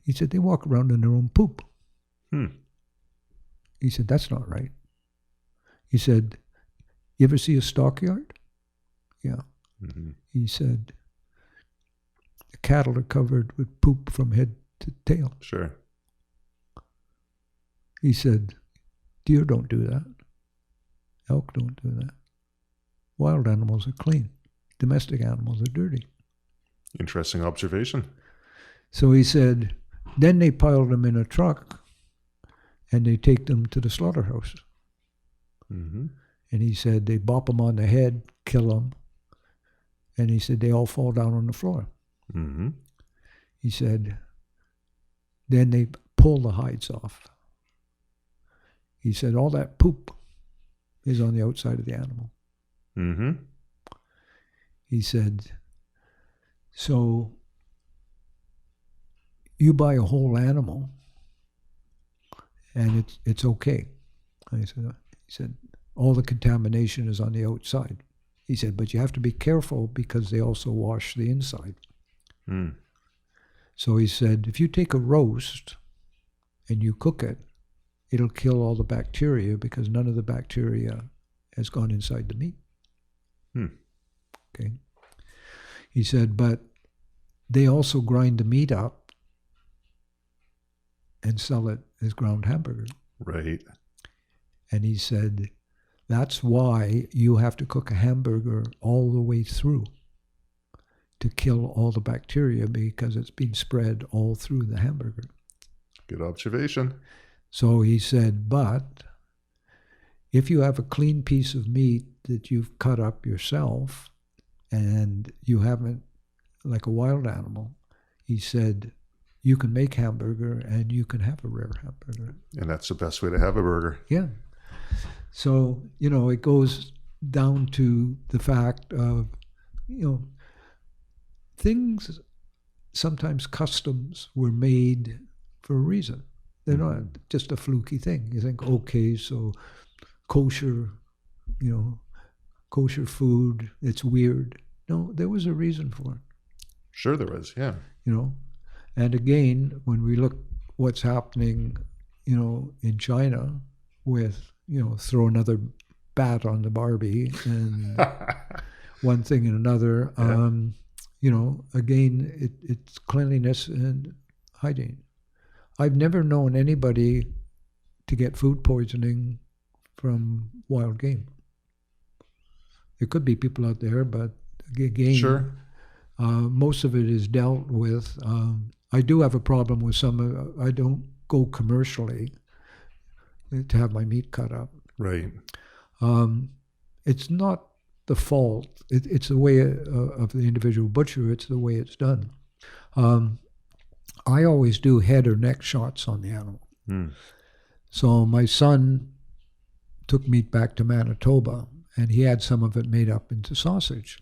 He said, they walk around in their own poop. He said, that's not right. He said, you ever see a stockyard? Yeah. Mm-hmm. He said, the cattle are covered with poop from head to tail. Sure. He said, deer don't do that. Elk don't do that. Wild animals are clean. Domestic animals are dirty. Interesting observation. So he said, then they pile them in a truck and they take them to the slaughterhouse. Mm-hmm. And he said, they bop them on the head, kill them. And he said, they all fall down on the floor. Mm-hmm. He said, then they pull the hides off. He said, all that poop is on the outside of the animal. Mm-hmm. He said, so you buy a whole animal and it's okay. He said, all the contamination is on the outside. He said, but you have to be careful because they also wash the inside. Mm. So he said, if you take a roast and you cook it, it'll kill all the bacteria because none of the bacteria has gone inside the meat. Okay. He said, but they also grind the meat up and sell it as ground hamburger. Right. And he said, that's why you have to cook a hamburger all the way through to kill all the bacteria because it's been spread all through the hamburger. Good observation. So he said, but if you have a clean piece of meat that you've cut up yourself and you haven't, like a wild animal, he said, you can make hamburger and you can have a rare hamburger. And that's the best way to have a burger. Yeah. So, it goes down to the fact of, things, sometimes customs were made for a reason. They're not just a fluky thing. You think, okay, so kosher, kosher food, it's weird. No, there was a reason for it. Sure there was, yeah. And again, when we look what's happening, in China with, throw another bat on the Barbie and one thing and another, again, it's cleanliness and hygiene. I've never known anybody to get food poisoning from wild game. There could be people out there, but again, sure. Most of it is dealt with. I do have a problem with some. I don't go commercially to have my meat cut up. Right. It's not the fault. It's the way of the individual butcher. It's the way it's done. I always do head or neck shots on the animal. So my son took meat back to Manitoba, and he had some of it made up into sausage.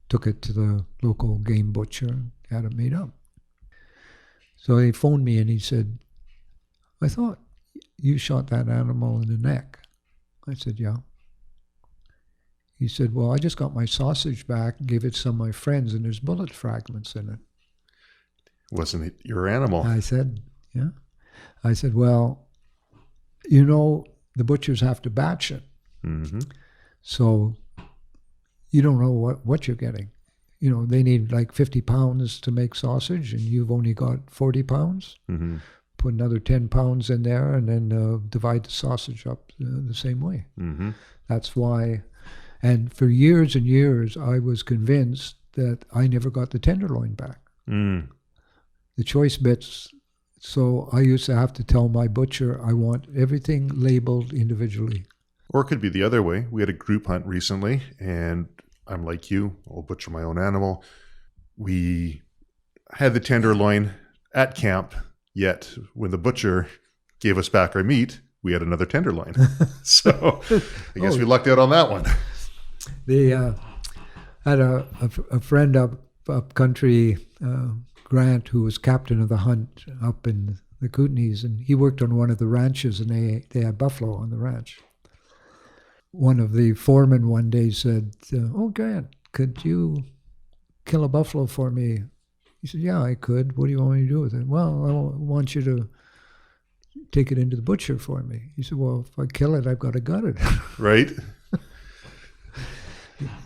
Took it to the local game butcher, had it made up. So he phoned me and he said, I thought you shot that animal in the neck. I said, yeah. He said, well, I just got my sausage back, gave it to some of my friends, and there's bullet fragments in it. Wasn't it your animal? I said, yeah. I said, well, the butchers have to batch it. Mm-hmm. So you don't know what you're getting. they need like 50 pounds to make sausage, and you've only got 40 pounds. Mm-hmm. Put another 10 pounds in there, and then divide the sausage up the same way. Mm-hmm. That's why. And for years and years, I was convinced that I never got the tenderloin back. Mm. The choice bits. So I used to have to tell my butcher, I want everything labeled individually. Or it could be the other way. We had a group hunt recently, and I'm like you, I'll butcher my own animal. We had the tenderloin at camp, yet when the butcher gave us back our meat, we had another tenderloin. So I guess we lucked out on that one. Had a friend up country, Grant, who was captain of the hunt up in the Kootenays, and he worked on one of the ranches, and they had buffalo on the ranch. One of the foremen one day said, "Oh, Grant, could you kill a buffalo for me?" He said, "Yeah, I could. What do you want me to do with it?" "Well, I want you to take it into the butcher for me." He said, "Well, if I kill it, I've got to gut it." Right?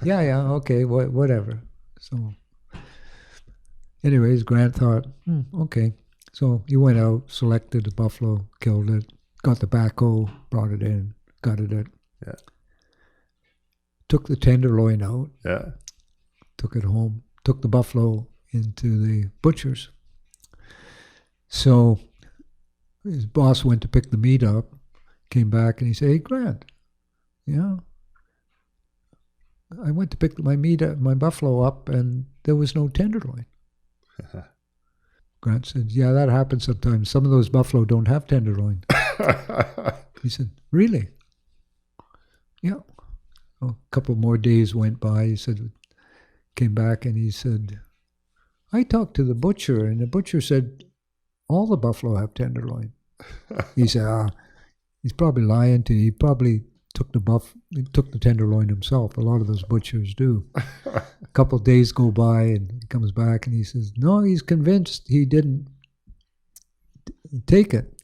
Yeah, okay, whatever. So anyways, Grant thought, okay. So he went out, selected a buffalo, killed it, got the backhoe, brought it in, gutted it. Yeah. Took the tenderloin out. Yeah. Took it home. Took the buffalo into the butcher's. So his boss went to pick the meat up, came back, and he said, "Hey, Grant, I went to pick my buffalo up, and there was no tenderloin." Grant said, "Yeah, that happens sometimes. Some of those buffalo don't have tenderloin." He said, "Really?" "Yeah." A couple more days went by. He said, came back, and he said, "I talked to the butcher, and the butcher said all the buffalo have tenderloin." He said, "He's probably lying to you. He probably took the tenderloin himself. A lot of those butchers do." A couple of days go by, and he comes back, and he says, "No, he's convinced he didn't take it."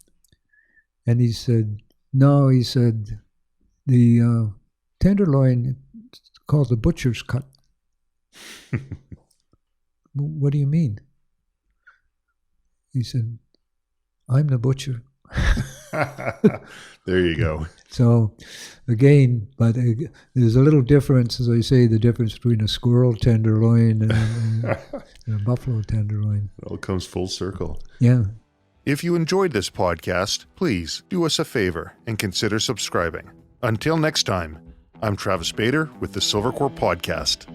And he said, "No," he said, "the tenderloin is called the butcher's cut." "What do you mean?" He said, "I'm the butcher." There you go. So, again, but there's a little difference, as I say, the difference between a squirrel tenderloin and a buffalo tenderloin. It all comes full circle. Yeah. If you enjoyed this podcast, please do us a favor and consider subscribing. Until next time, I'm Travis Bader with the Silvercore Podcast.